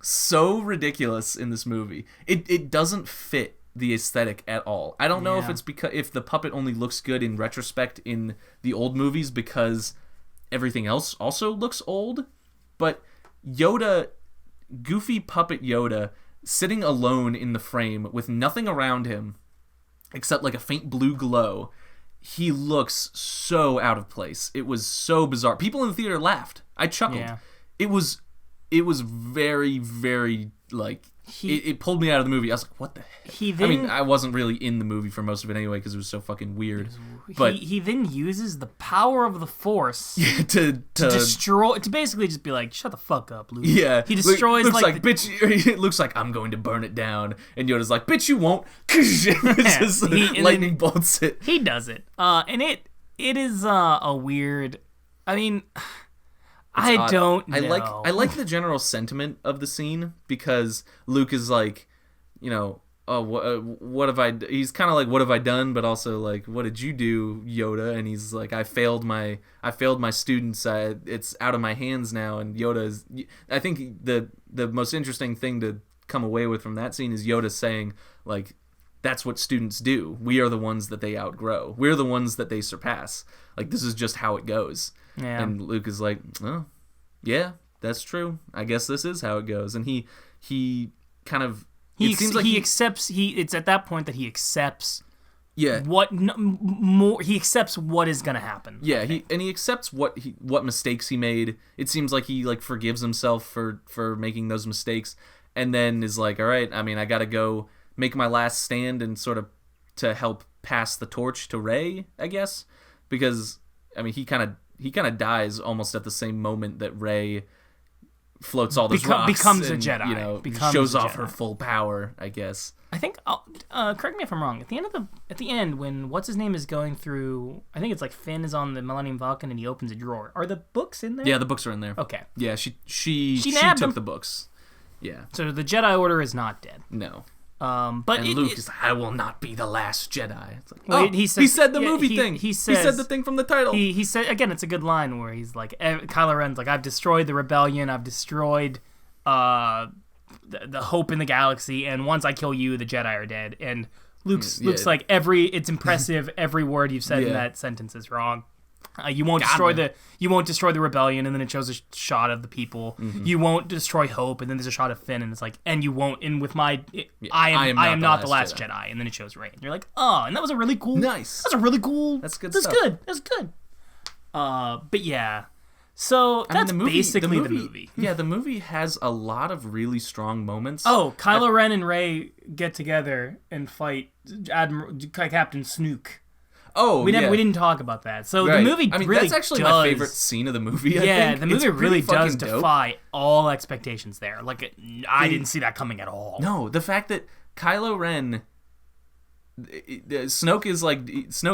so ridiculous in this movie. It doesn't fit the aesthetic at all. I don't know if it's because if the puppet only looks good in retrospect in the old movies because everything else also looks old, but Yoda, goofy puppet Yoda, sitting alone in the frame with nothing around him except like a faint blue glow, he looks so out of place. It was so bizarre. People in the theater laughed. I chuckled. Yeah. It was very, very, like, it pulled me out of the movie. I was like, what the heck? I wasn't really in the movie for most of it anyway because it was so fucking weird. But he then uses the power of the Force to destroy, to basically just be like, shut the fuck up, Luke. Yeah. He destroys bitch, it looks like I'm going to burn it down. And Yoda's like, bitch, you won't. Just lightning bolts it. He does it. And it is a weird, I don't know. I like the general sentiment of the scene because Luke is like, what have I? He's kind of like, what have I done? But also like, what did you do, Yoda? And he's like, I failed my students. It's out of my hands now. And Yoda is. I think the most interesting thing to come away with from that scene is Yoda saying like, that's what students do. We are the ones that they outgrow. We're the ones that they surpass. Like, this is just how it goes. Yeah. And Luke is like, oh, yeah, that's true. I guess this is how it goes. And he kind of... It's at that point that he accepts... Yeah. He accepts what is going to happen. Yeah, he accepts what mistakes he made. It seems like he like forgives himself for making those mistakes, and then is like, all right, I got to go make my last stand and sort of to help pass the torch to Rey, I guess, because he kind of dies almost at the same moment that Rey floats all those rocks. Becomes and, a Jedi. You know, Becomes shows a off Jedi. her full power, I guess. I think. Correct me if I'm wrong. At the end, when what's his name is going through, I think it's like Finn is on the Millennium Falcon and he opens a drawer. Are the books in there? Yeah, the books are in there. Okay. Yeah, she nabbed took them. the books. Yeah. So the Jedi Order is not dead. No. But And Luke is like, I will not be the last Jedi. It's like, Well, oh, he said the movie thing. He said the thing from the title. He said, again, it's a good line where he's like, Kylo Ren's like, I've destroyed the rebellion, I've destroyed the hope in the galaxy, and once I kill you, the Jedi are dead. And Luke's like, it's impressive, every word you've said in that sentence is wrong. You won't destroy the rebellion, and then it shows a shot of the people. Mm-hmm. You won't destroy hope, and then there's a shot of Finn, and it's like, and you won't. And with I am not the last Jedi, and then it shows Rey. And you're like, oh, and that was a really cool. Nice. That's a really cool. That's good. That's stuff. good. That's good. But yeah. So that's basically the movie. Yeah, the movie has a lot of really strong moments. Oh, Kylo Ren and Rey get together and fight Captain Snoke. Oh, we didn't talk about that. So right. the movie really that's actually my favorite scene of the movie. I think. The movie really does defy dope. all expectations there. Like, I didn't see that coming at all. No, the fact that Kylo Ren, Snoke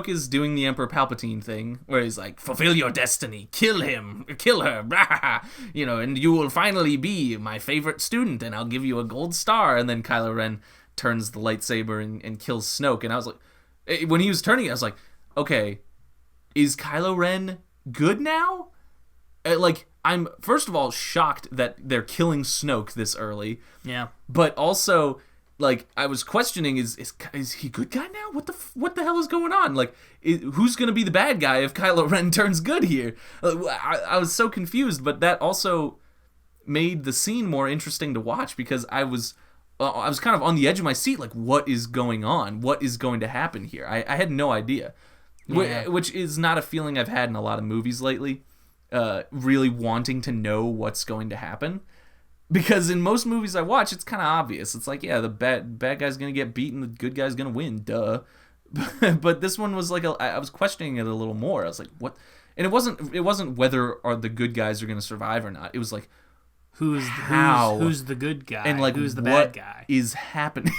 is doing the Emperor Palpatine thing, where he's like, fulfill your destiny, kill him, kill her, you know, and you will finally be my favorite student, and I'll give you a gold star. And then Kylo Ren turns the lightsaber and kills Snoke, and I was like, when he was turning it, I was like, okay, is Kylo Ren good now? I'm first of all shocked that they're killing Snoke this early. Yeah. But also, like, I was questioning, is he good guy now? What the hell is going on? Like, who's gonna be the bad guy if Kylo Ren turns good here? I was so confused, but that also made the scene more interesting to watch because I was kind of on the edge of my seat, like, what is going on? What is going to happen here? I had no idea. Yeah. Which is not a feeling I've had in a lot of movies lately, really wanting to know what's going to happen. Because in most movies I watch, it's kind of obvious. It's like, yeah, the bad guy's going to get beaten, the good guy's going to win, duh. But this one was like, I was questioning it a little more. I was like, what? And it wasn't whether the good guys are going to survive or not. It was like, who's the good guy and like who's the what bad guy is happening?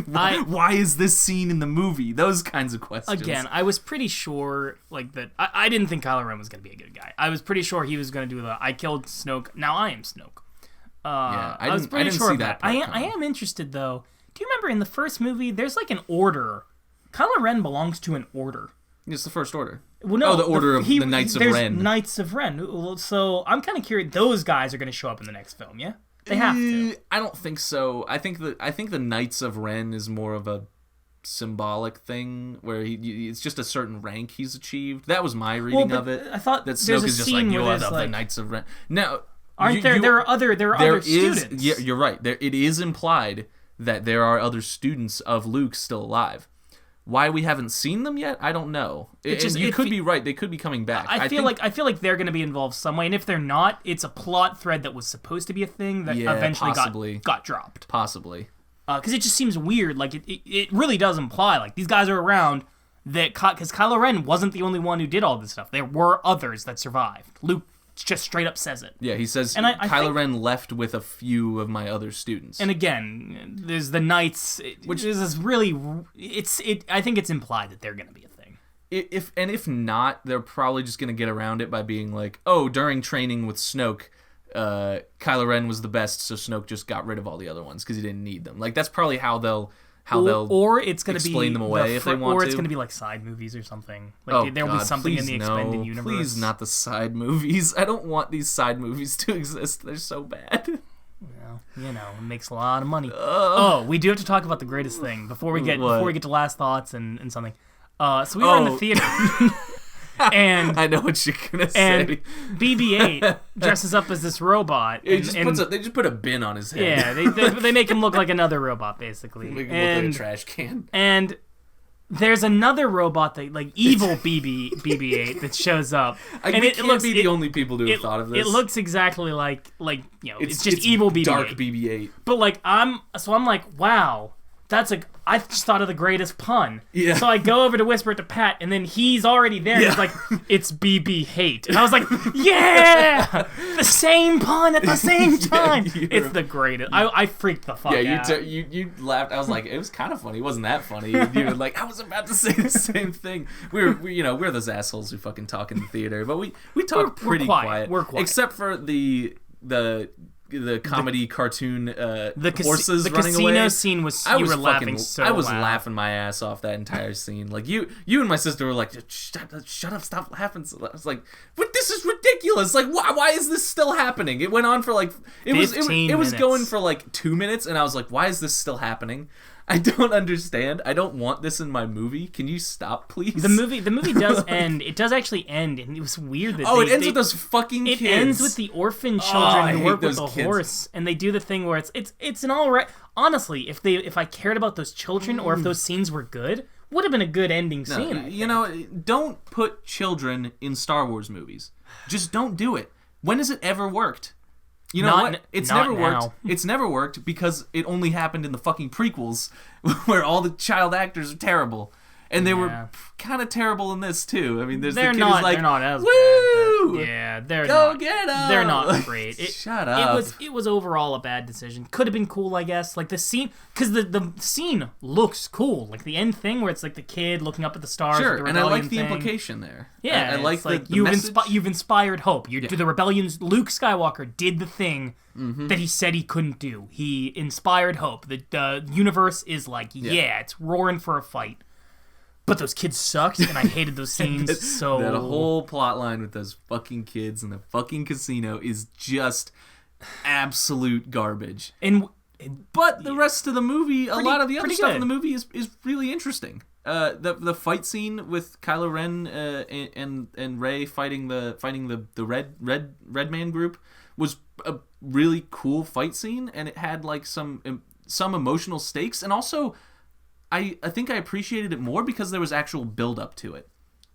why is this scene in the movie? Those kinds of questions. Again, I was pretty sure like that I didn't think Kylo Ren was going to be a good guy. I was pretty sure he was going to do I killed Snoke, now I am Snoke. I was pretty sure of that. I am interested though. Do you remember in the first movie there's like an order? Kylo Ren belongs to an order. It's the First Order. Well, no, the Order of the Knights of Ren. There's Knights of Ren. So I'm kind of curious. Those guys are going to show up in the next film, yeah? They have to. I don't think so. I think the Knights of Ren is more of a symbolic thing where it's just a certain rank he's achieved. That was my reading of it. I thought that Snoke is just like, you are the Knights of Ren. Now, there are other students. Yeah, you're right. It is implied that there are other students of Luke still alive. Why we haven't seen them yet, I don't know. You could be right; they could be coming back. I feel like they're going to be involved some way, and if they're not, it's a plot thread that was supposed to be a thing that eventually got dropped. Possibly, because it just seems weird. Like it really does imply like these guys are around. Because Kylo Ren wasn't the only one who did all this stuff. There were others that survived. Luke just straight up says it. Yeah, he says, Kylo Ren left with a few of my other students. And again, there's the Knights, which is really, I think it's implied that they're going to be a thing. If not, they're probably just going to get around it by being like, oh, during training with Snoke, Kylo Ren was the best, so Snoke just got rid of all the other ones because he didn't need them. Like, that's probably how they'll or it's going to explain them away if they want to. Or it's going to be like side movies or something. Like there'll be something in the expanded universe. Please, not the side movies. I don't want these side movies to exist. They're so bad. Well, it makes a lot of money. We do have to talk about the greatest thing before we get to last thoughts and something. So we were in the theater. And I know what you're gonna say. And BB-8 dresses up as this robot. They just put a bin on his head. Yeah, they make him look like another robot, basically. Make him look like a trash can. And there's another robot that, like, evil BB-8 that shows up. We can't be the only people to have thought of this. It looks exactly like it's just evil BB-8. Dark BB-8. But like I'm like, wow. I just thought of the greatest pun. Yeah. So I go over to whisper it to Pat, and then he's already there. Yeah. He's like, it's BB hate. And I was like, yeah! The same pun at the same time. It's the greatest. I freaked the fuck out. You laughed. I was like, it was kind of funny. It wasn't that funny. You were like, I was about to say the same thing. We're those assholes who fucking talk in the theater, but we talk pretty quiet. We're quiet. Except for the comedy cartoon horses the running casino away. scene was you were laughing so I was loud. laughing my ass off that entire scene. Like you and my sister were like, shut up, stop laughing. So I was like, but this is ridiculous. Like why is this still happening? It went on for like it was going for like 2 minutes, and I was like, why is this still happening? I don't understand. I don't want this in my movie. Can you stop, please? The movie does end. It does actually end, and it was weird that it ends with those fucking kids. It ends with the orphan children who work with the kids. horse, and they do the thing where it's an all right. Honestly, if I cared about those children or if those scenes were good, would have been a good ending scene. Don't put children in Star Wars movies. Just don't do it. When has it ever worked? You know what? It's never worked. It's never worked because it only happened in the fucking prequels where all the child actors are terrible. And they were kind of terrible in this too. I mean, there's the kid who's like, they're not as woo! bad. Yeah, they're Go not. get them! They're not great. Shut up. It was overall a bad decision. Could have been cool, I guess. Like the scene, because the scene looks cool. Like the end thing where it's like the kid looking up at the stars. Sure, with the and I like the thing. implication there. Yeah, I like the you've message. you've inspired hope. The rebellion's Luke Skywalker did the thing that he said he couldn't do. He inspired hope. The universe is like, it's roaring for a fight. But those kids sucked, and I hated those scenes so... That whole plot line with those fucking kids in the fucking casino is just absolute garbage. But the rest of the movie, a lot of the other stuff in the movie is really interesting. The fight scene with Kylo Ren and Rey fighting the red man group was a really cool fight scene, and it had like some emotional stakes, and also I think I appreciated it more because there was actual build up to it.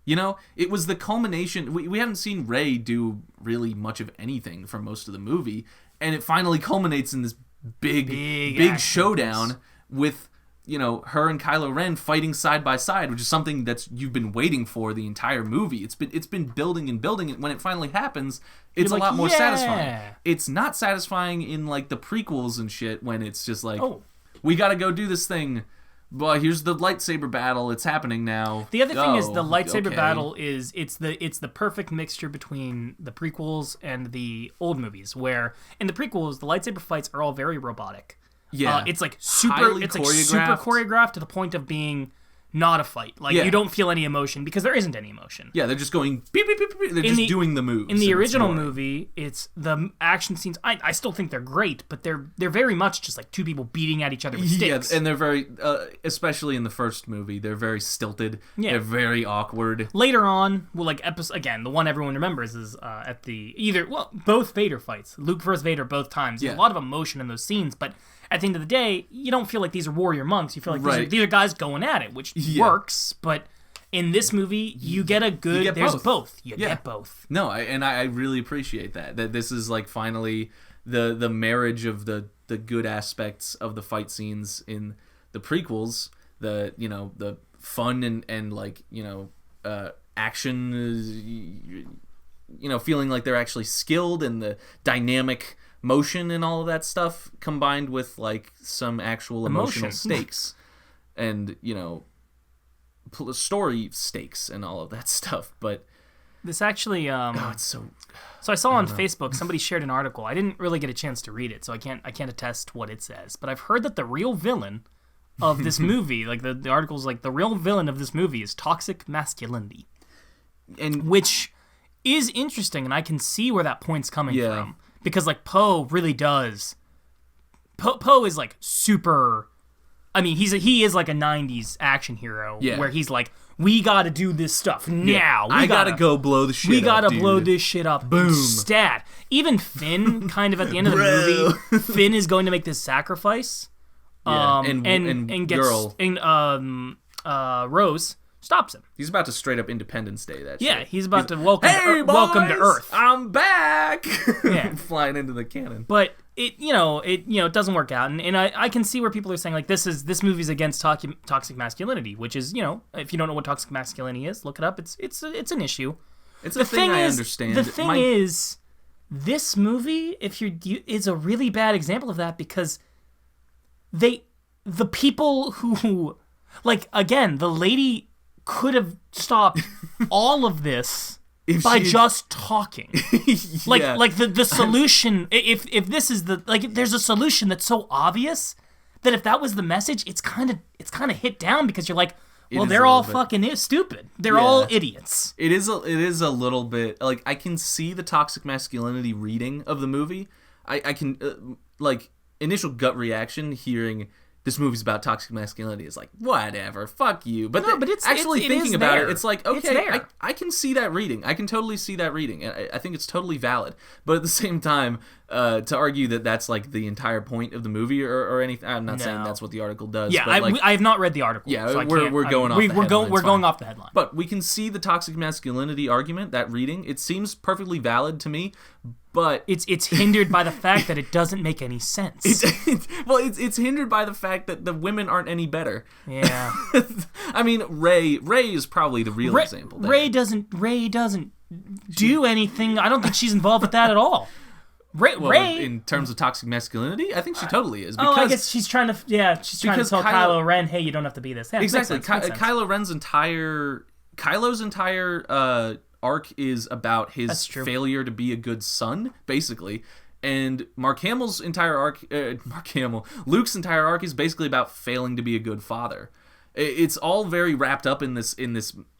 You know, it was the culmination. We haven't seen Rey do really much of anything for most of the movie, and it finally culminates in this big showdown with, you know, her and Kylo Ren fighting side by side, which is something you've been waiting for the entire movie. It's been building and building, and when it finally happens, it's a lot more satisfying. It's not satisfying in like the prequels and shit when it's just like, we got to go do this thing. Well, here's the lightsaber battle. It's happening now. The other thing is the lightsaber battle is it's the perfect mixture between the prequels and the old movies, where in the prequels the lightsaber fights are all very robotic. Yeah, it's like super choreographed to the point of being not a fight. Like you don't feel any emotion because there isn't any emotion. Yeah, they're just going beep beep beep beep. They're just doing the moves. In the original movie, it's the action scenes. I still think they're great, but they're very much just like two people beating at each other with sticks. Yeah, and they're very, especially in the first movie, they're very stilted. Yeah, they're very awkward. Later on, well, like again, the one everyone remembers is at both Vader fights, Luke versus Vader, both times. There's a lot of emotion in those scenes, but at the end of the day, you don't feel like these are warrior monks. You feel like these are guys going at it, which works. But in this movie, you get a good. There's both. You get both. No, I really appreciate that. That this is like finally the marriage of the good aspects of the fight scenes in the prequels. The fun and like action. Feeling like they're actually skilled, and the dynamic motion and all of that stuff combined with like some actual emotional stakes and story stakes and all of that stuff. But this actually it's so I saw on Facebook somebody shared an article. I didn't really get a chance to read it, so I can't attest what it says, but I've heard that the real villain of this movie, like the article's like, the real villain of this movie is toxic masculinity, and which is interesting, and I can see where that point's coming from. Because, like, Poe really does... Poe is, like, super... I mean, he is, like, a 90s action hero where he's like, we gotta do this stuff now. I gotta go blow the shit up, We gotta blow this shit up. Boom. Stat. Even Finn, kind of at the end of the movie, Finn is going to make this sacrifice. And gets... girl. And Rose stops him. He's about to straight up Independence Day that shit. Yeah, he's about to welcome to Earth. I'm back! Yeah. Flying into the cannon. But it doesn't work out, and I can see where people are saying like this movie's against toxic masculinity, which is, if you don't know what toxic masculinity is, look it up. It's an issue. It's a thing I understand. The thing is, this movie, is a really bad example of that, because the people who, like, again, the lady could have stopped all of this by just talking. Like the solution, if this is there's a solution that's so obvious that if that was the message, it's kind of hit down, because you're like, well, they're all fucking stupid. They're all idiots. It is a little bit, like, I can see the toxic masculinity reading of the movie. I can, initial gut reaction hearing this movie's about toxic masculinity is like, whatever, fuck you. But it's actually thinking about it, it's like, okay, I can see that reading. I can totally see that reading. And I think it's totally valid. But at the same time, to argue that that's like the entire point of the movie or anything, I'm not saying that's what the article does. Yeah, but I have not read the article. Yeah, so we're going off the headline. We're going off the headline. But we can see the toxic masculinity argument, that reading. It seems perfectly valid to me. But it's hindered by the fact that it doesn't make any sense. It's hindered by the fact that the women aren't any better. Yeah. I mean, Rey is probably the real example. Rey doesn't do anything. I don't think she's involved with that at all. Rey, in terms of toxic masculinity, I think she totally is. I guess she's trying to tell Kylo Ren, hey, you don't have to be this. Yeah, exactly. Makes sense. Kylo's entire arc is about his failure to be a good son, basically. And Luke's entire arc is basically about failing to be a good father. It's all very wrapped up in this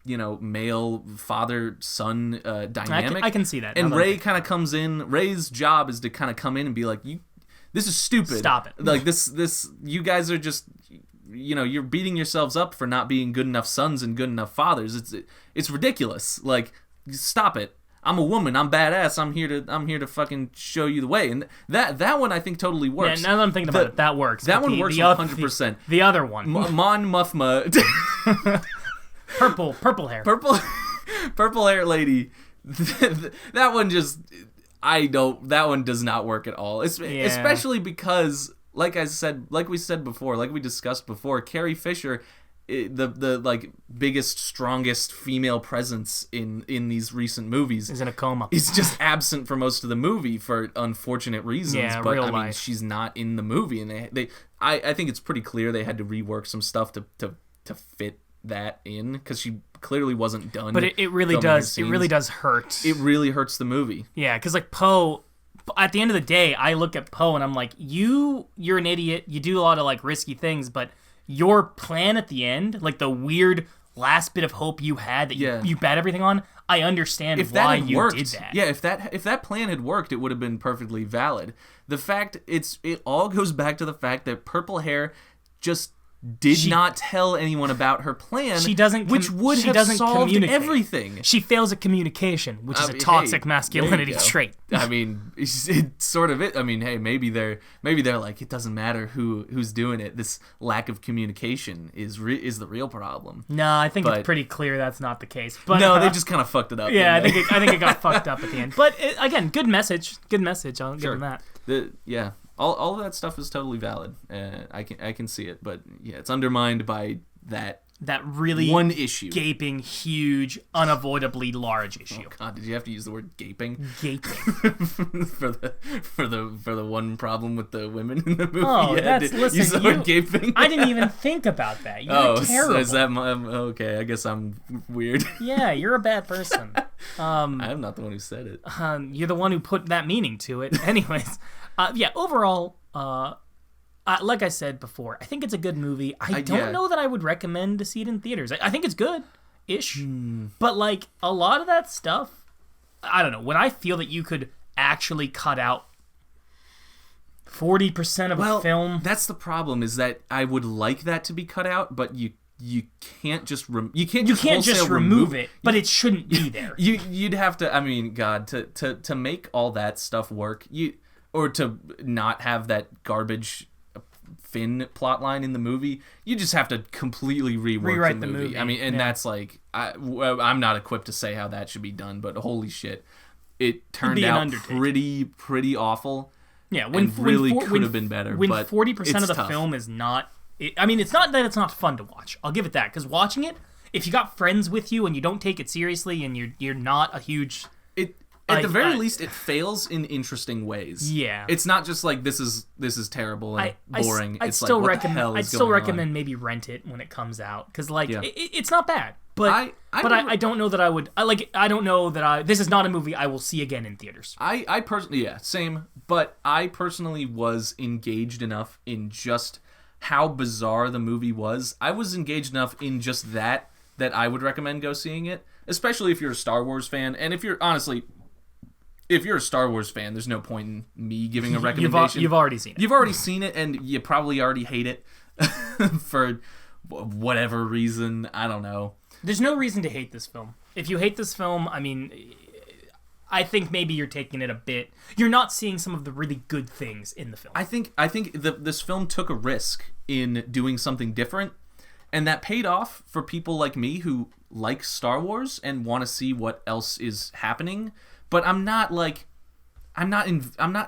male father-son dynamic. I can see that. And Rey kind of comes in. Rey's job is to kind of come in and be like, this is stupid. Stop it. Like, this, you guys are just, you're beating yourselves up for not being good enough sons and good enough fathers. It's ridiculous. Like, stop it. I'm a woman. I'm badass. I'm here to fucking show you the way. And that one I think totally works. Yeah, now that I'm thinking about it, that works. That one works 100%. The other one, Mon Muffma, purple hair, purple hair lady. That one that one does not work at all. Especially because, like we discussed before, Carrie Fisher, the biggest, strongest female presence in these recent movies, is in a coma. Is just absent for most of the movie for unfortunate reasons. Yeah, but real I mean, life. she's not in the movie, and I think it's pretty clear they had to rework some stuff to fit that in, because she clearly wasn't done. But it really does. It really does hurt. It really hurts the movie. Yeah, because like Poe. At the end of the day, I look at Poe and I'm like, you're an idiot. You do a lot of like risky things, but your plan at the end, like the weird last bit of hope you had that you bet everything on, I understand why you did that. Yeah, if that plan had worked, it would have been perfectly valid. The fact it all goes back to the fact that purple hair just did not tell anyone about her plan. She doesn't, which would have solved everything. She fails at communication, which is a toxic masculinity trait. I mean, it sort of it. I mean, hey, maybe they're like, it doesn't matter who's doing it. This lack of communication is the real problem. No, I think it's pretty clear that's not the case. But no, they just kind of fucked it up. Yeah, I think it got fucked up at the end. But again, good message. Good message. I'll give them that. All of that stuff is totally valid. I can see it, but yeah, it's undermined by that really one issue, gaping, huge, unavoidably large issue. Oh God, did you have to use the word gaping? Gaping for the one problem with the women in the movie. Oh, use the word gaping. I didn't even think about that. You're terrible. Is that okay? I guess I'm weird. Yeah, you're a bad person. I'm not the one who said it. You're the one who put that meaning to it. Anyways. Overall, like I said before, I think it's a good movie. I don't know that I would recommend to see it in theaters. I think it's good-ish, but like a lot of that stuff, I don't know. When I feel that you could actually cut out 40% of a film, that's the problem. Is that I would like that to be cut out, but you can't just remove it, but it shouldn't be there. You'd have to. I mean, God, to make all that stuff work, or to not have that garbage Finn plotline in the movie, you just have to completely rewrite the movie. I mean, and that's like, I'm not equipped to say how that should be done, but holy shit, it turned out pretty awful. Yeah, and really could have been better. When but 40% of the tough. film is not... it's not that it's not fun to watch. I'll give it that. Because watching it, if you got friends with you and you don't take it seriously and you're not a huge... At the very least, it fails in interesting ways. Yeah, it's not just like this is terrible and boring. I'd still recommend maybe rent it when it comes out because it's not bad. But I don't know that I would. I don't know that this is not a movie I will see again in theaters. I personally, same. But I personally was engaged enough in just how bizarre the movie was. I was engaged enough in just that I would recommend go seeing it, especially if you're a Star Wars fan, and if you're a Star Wars fan, there's no point in me giving a recommendation. You've already seen it. You've already seen it, and you probably already hate it for whatever reason. I don't know. There's no reason to hate this film. If you hate this film, I mean, I think maybe you're taking it a bit... You're not seeing some of the really good things in the film. I think this film took a risk in doing something different, and that paid off for people like me who like Star Wars and want to see what else is happening. But I'm not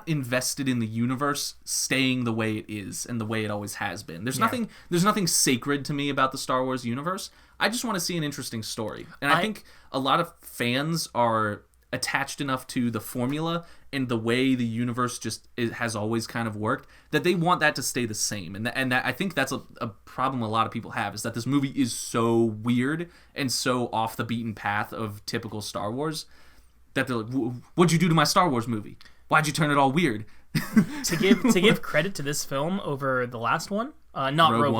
invested in the universe staying the way it is and the way it always has been. There's nothing sacred to me about the Star Wars universe. I just want to see an interesting story. And I think a lot of fans are attached enough to the formula and the way the universe has always kind of worked that they want that to stay the same. And that I think that's a problem a lot of people have, is that this movie is so weird and so off the beaten path of typical Star Wars that they're like, what'd you do to my Star Wars movie? Why'd you turn it all weird? to give credit to this film over the last one, not Rogue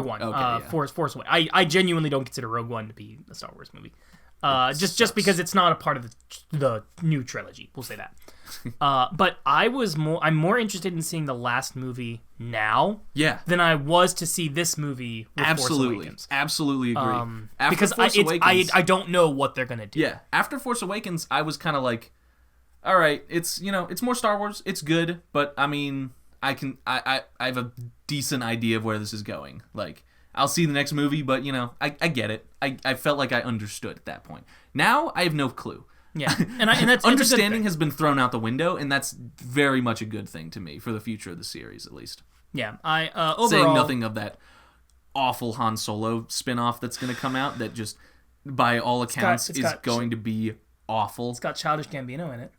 One. Okay, Force Away. I genuinely don't consider Rogue One to be a Star Wars movie. Just because it's not a part of the new trilogy. We'll say that. But I'm more interested in seeing the last movie now than I was to see this movie with Force Awakens. Absolutely agree. Because I don't know what they're going to do. Yeah. After Force Awakens, I was kind of like, all right, it's more Star Wars. It's good, but I mean, I have a decent idea of where this is going. Like, I'll see the next movie, but I get it. I felt like I understood at that point. Now I have no clue. Yeah, and that's understanding has been thrown out the window, and that's very much a good thing to me for the future of the series, at least. Yeah, overall, saying nothing of that awful Han Solo spinoff that's going to come out that just, by all accounts, is going to be awful. It's got Childish Gambino in it.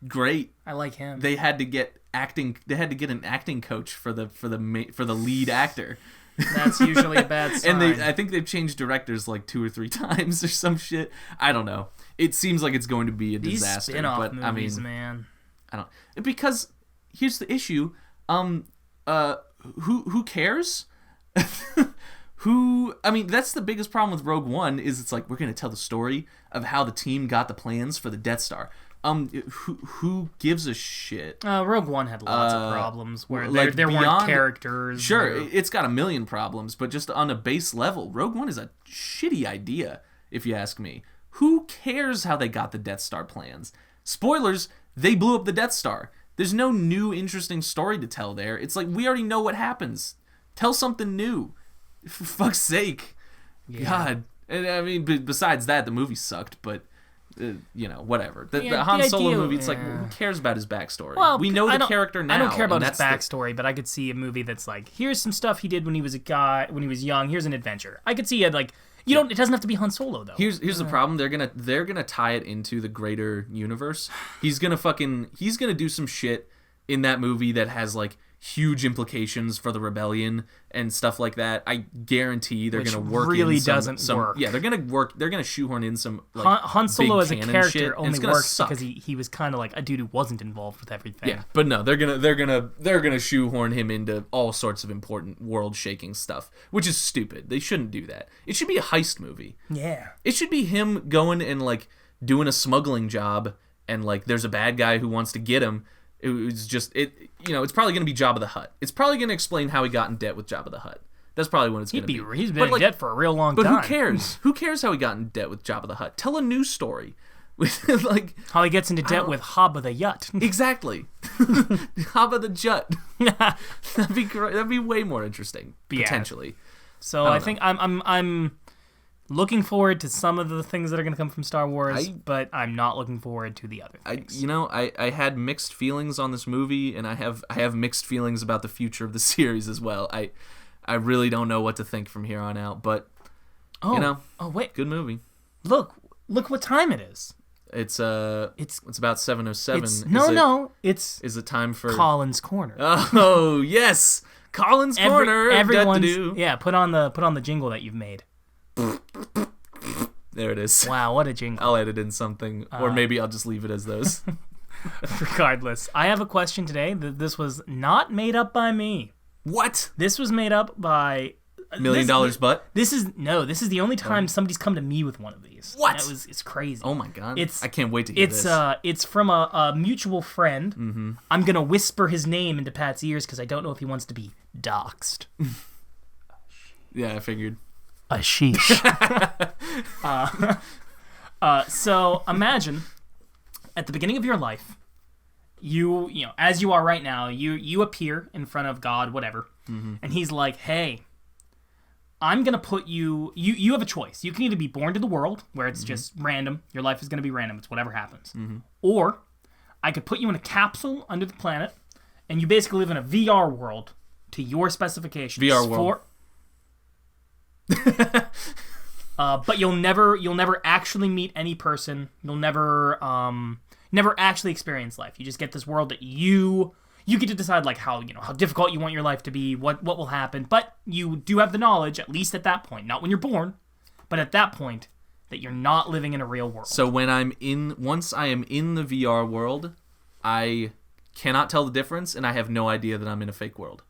Great. I like him. They had to get an acting coach for the lead actor. That's usually a bad sign. And I think they've changed directors like 2 or 3 times or some shit. I don't know. It seems like it's going to be a disaster. These spin-off but movies, I mean, man. I don't, because here's the issue. Who cares? That's the biggest problem with Rogue One, is it's like, we're going to tell the story of how the team got the plans for the Death Star. Who gives a shit? Rogue One had lots of problems where there weren't characters. Sure, it's got a million problems, but just on a base level, Rogue One is a shitty idea, if you ask me. Who cares how they got the Death Star plans? Spoilers, they blew up the Death Star. There's no new interesting story to tell there. It's like, we already know what happens. Tell something new. For fuck's sake. Yeah. God. And, I mean, besides that, the movie sucked, but... whatever. The Han Solo movie, it's like, who cares about his backstory? Well, we know the character now. I don't care about his backstory, but I could see a movie that's like, here's some stuff he did when he was young. Here's an adventure. I could see it like, it doesn't have to be Han Solo though. Here's the problem. They're gonna tie it into the greater universe. He's gonna do some shit in that movie that has like huge implications for the rebellion and stuff like that. I guarantee they're gonna work. Really in some, doesn't some, work. Yeah, they're gonna shoehorn in some. Like, Han Solo as a character shit, only works because he was kind of like a dude who wasn't involved with everything. Yeah, but no, they're gonna shoehorn him into all sorts of important world-shaking stuff, which is stupid. They shouldn't do that. It should be a heist movie. Yeah, it should be him going and like doing a smuggling job, and like there's a bad guy who wants to get him. It's probably going to be Jabba the Hutt. It's probably going to explain how he got in debt with Jabba the Hutt. That's probably what it's going to be. He's been in debt for a real long time. But who cares? Who cares how he got in debt with Jabba the Hutt? Tell a new story. Like how he gets into debt with Haba the Yut. Exactly. Haba the Jut. That'd be way more interesting, potentially. So I think I'm looking forward to some of the things that are going to come from Star Wars, but I'm not looking forward to the other things. I had mixed feelings on this movie, and I have mixed feelings about the future of the series as well. I really don't know what to think from here on out, but wait, good movie. Look what time it is. It's about 7:07. Is it time for Colin's Corner? Oh yes, Colin's Corner. Put on the jingle that you've made. There it is. Wow, what a jingle. I'll edit in something, or maybe I'll just leave it as those. Regardless, I have a question today. This was not made up by me. What? This was made up by $1 Million Butt? This is the only time somebody's come to me with one of these. What? It's crazy. Oh my god. I can't wait to hear this. It's from a mutual friend. Mm-hmm. I'm going to whisper his name into Pat's ears because I don't know if he wants to be doxxed. Yeah, I figured. A sheesh. So imagine at the beginning of your life, you know, as you are right now, you appear in front of God, whatever, and he's like, hey, I'm going to put you have a choice. You can either be born to the world, where it's just random. Your life is going to be random. It's whatever happens. Or I could put you in a capsule under the planet, and you basically live in a VR world to your specifications. VR world. But you'll never actually meet any person. You'll never actually experience life. You just get this world that you get to decide like how difficult you want your life to be, what will happen. But you do have the knowledge, at least at that point, not when you're born, but at that point, that you're not living in a real world. So once I am in the VR world, I cannot tell the difference, and I have no idea that I'm in a fake world,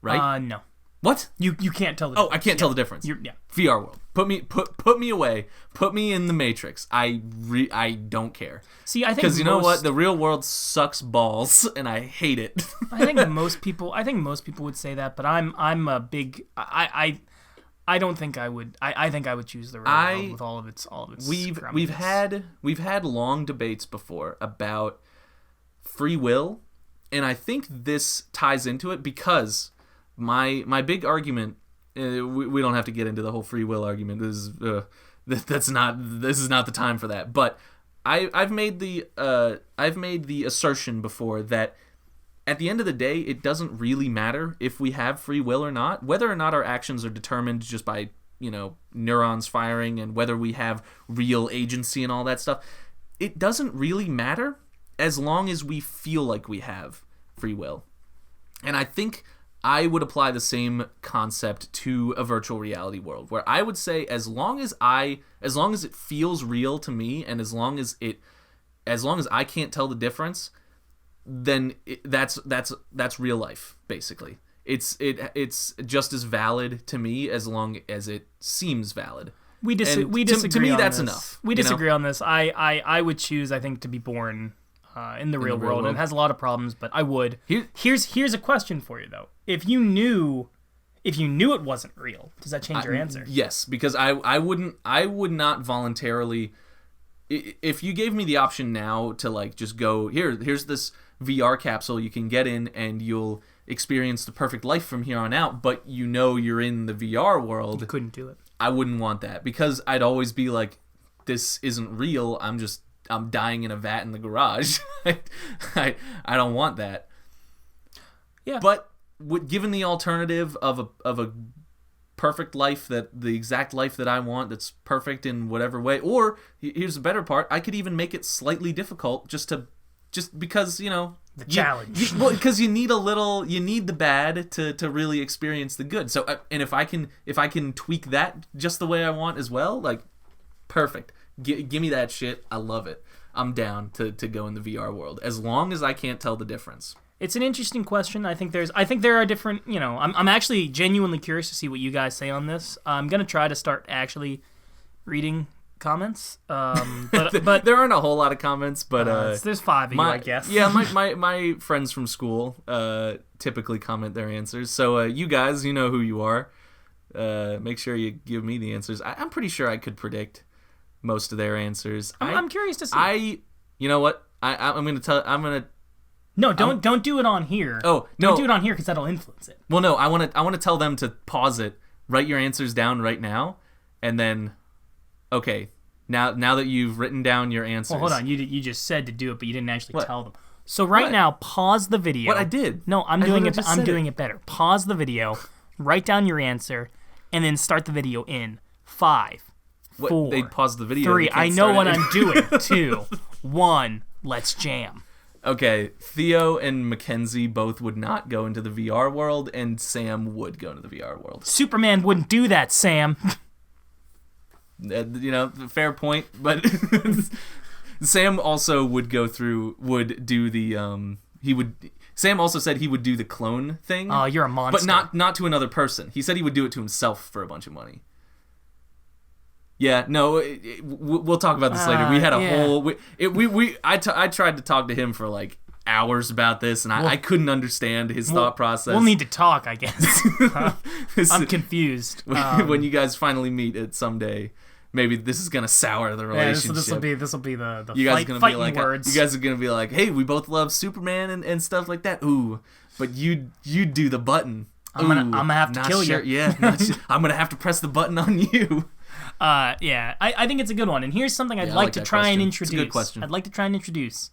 right? No. What? You can't tell the difference. I can't tell the difference. VR world. Put me away. Put me in the Matrix. I don't care. See, I think because you know what, the real world sucks balls, and I hate it. I think most people would say that, but I'm a big. I don't think I would. I think I would choose the real world with all of its. We've had long debates before about free will, and I think this ties into it because. My big argument, we don't have to get into the whole free will argument. This is not the time for that. But I've made the assertion before that at the end of the day, it doesn't really matter if we have free will or not, whether or not our actions are determined just by neurons firing and whether we have real agency and all that stuff. It doesn't really matter as long as we feel like we have free will, and I think. I would apply the same concept to a virtual reality world, where I would say as long as it feels real to me, and as long as I can't tell the difference, then that's real life. Basically, it's just as valid to me as long as it seems valid. We disagree. To me, that's this. enough. We disagree on this. I would choose, I think, to be born in the real world. It has a lot of problems, but I would. Here's a question for you though. If you knew it wasn't real, does that change your answer? Yes, because I would not voluntarily. If you gave me the option now to like just go here's this VR capsule you can get in and you'll experience the perfect life from here on out, but you're in the VR world. You couldn't do it. I wouldn't want that because I'd always be like, this isn't real. I'm dying in a vat in the garage. I don't want that. Yeah. But given the alternative of a perfect life, that the exact life that I want, that's perfect in whatever way, or here's the better part, I could even make it slightly difficult just because the challenge. Because you need the bad to really experience the good. So and if I can tweak that just the way I want as well, like perfect. Give me that shit. I love it. I'm down to go in the VR world as long as I can't tell the difference. It's an interesting question. I think there are different. I'm actually genuinely curious to see what you guys say on this. I'm gonna try to start actually reading comments. But there aren't a whole lot of comments. But there's 5 of you, I guess. Yeah, my friends from school typically comment their answers. So you guys, you know who you are. Make sure you give me the answers. I'm pretty sure I could predict most of their answers. I'm curious to see. You know what? I'm gonna. No, don't do it on here. Oh no, don't do it on here because that'll influence it. Well, no, I want to tell them to pause it, write your answers down right now, and then Okay, now that you've written down your answers. Well, hold on. You just said to do it, but you didn't actually What? tell them. So right now, pause the video. What I did? No, I'm I doing literally it. just I'm said doing it. it better. Pause the video. Write down your answer, and then start the video in 5, What, 4, they paused the video. 3. They can't I know start what it. I'm doing. 2, 1. Let's jam. Okay, Theo and Mackenzie both would not go into the VR world, and Sam would go into the VR world. Superman wouldn't do that, Sam. Fair point, but Sam also would do the Sam also said he would do the clone thing. Oh, you're a monster. But not to another person. He said he would do it to himself for a bunch of money. Yeah, no, we'll talk about this later. We had a whole I tried to talk to him for like hours about this, and I couldn't understand his thought process. We'll need to talk, I guess. I'm confused. When you guys finally meet it someday, maybe this is gonna sour the relationship. This will be the you guys are gonna fighting be like, words. You guys are gonna be like, hey, we both love Superman and stuff like that. Ooh, but you do the button. I'm gonna have to kill you. Yeah, I'm gonna have to press the button on you. Yeah, I think it's a good one. And here's something I'd like to try and introduce. It's a good question. I'd like to try and introduce.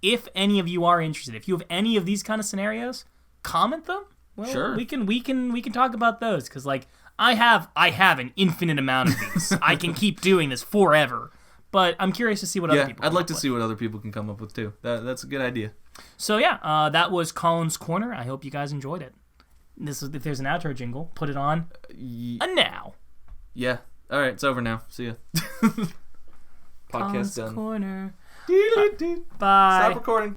If any of you are interested, if you have any of these kind of scenarios, comment them. Well, sure. We can talk about those, because like I have an infinite amount of these. I can keep doing this forever. But I'm curious to see what other people. I'd like to with. see what other people can come up with too. That's a good idea. So yeah, that was Colin's Corner. I hope you guys enjoyed it. If there's an outro jingle, put it on. And now. Yeah. All right, it's over now. See ya. Podcast Colin's done. Corner. Bye. Bye. Stop recording.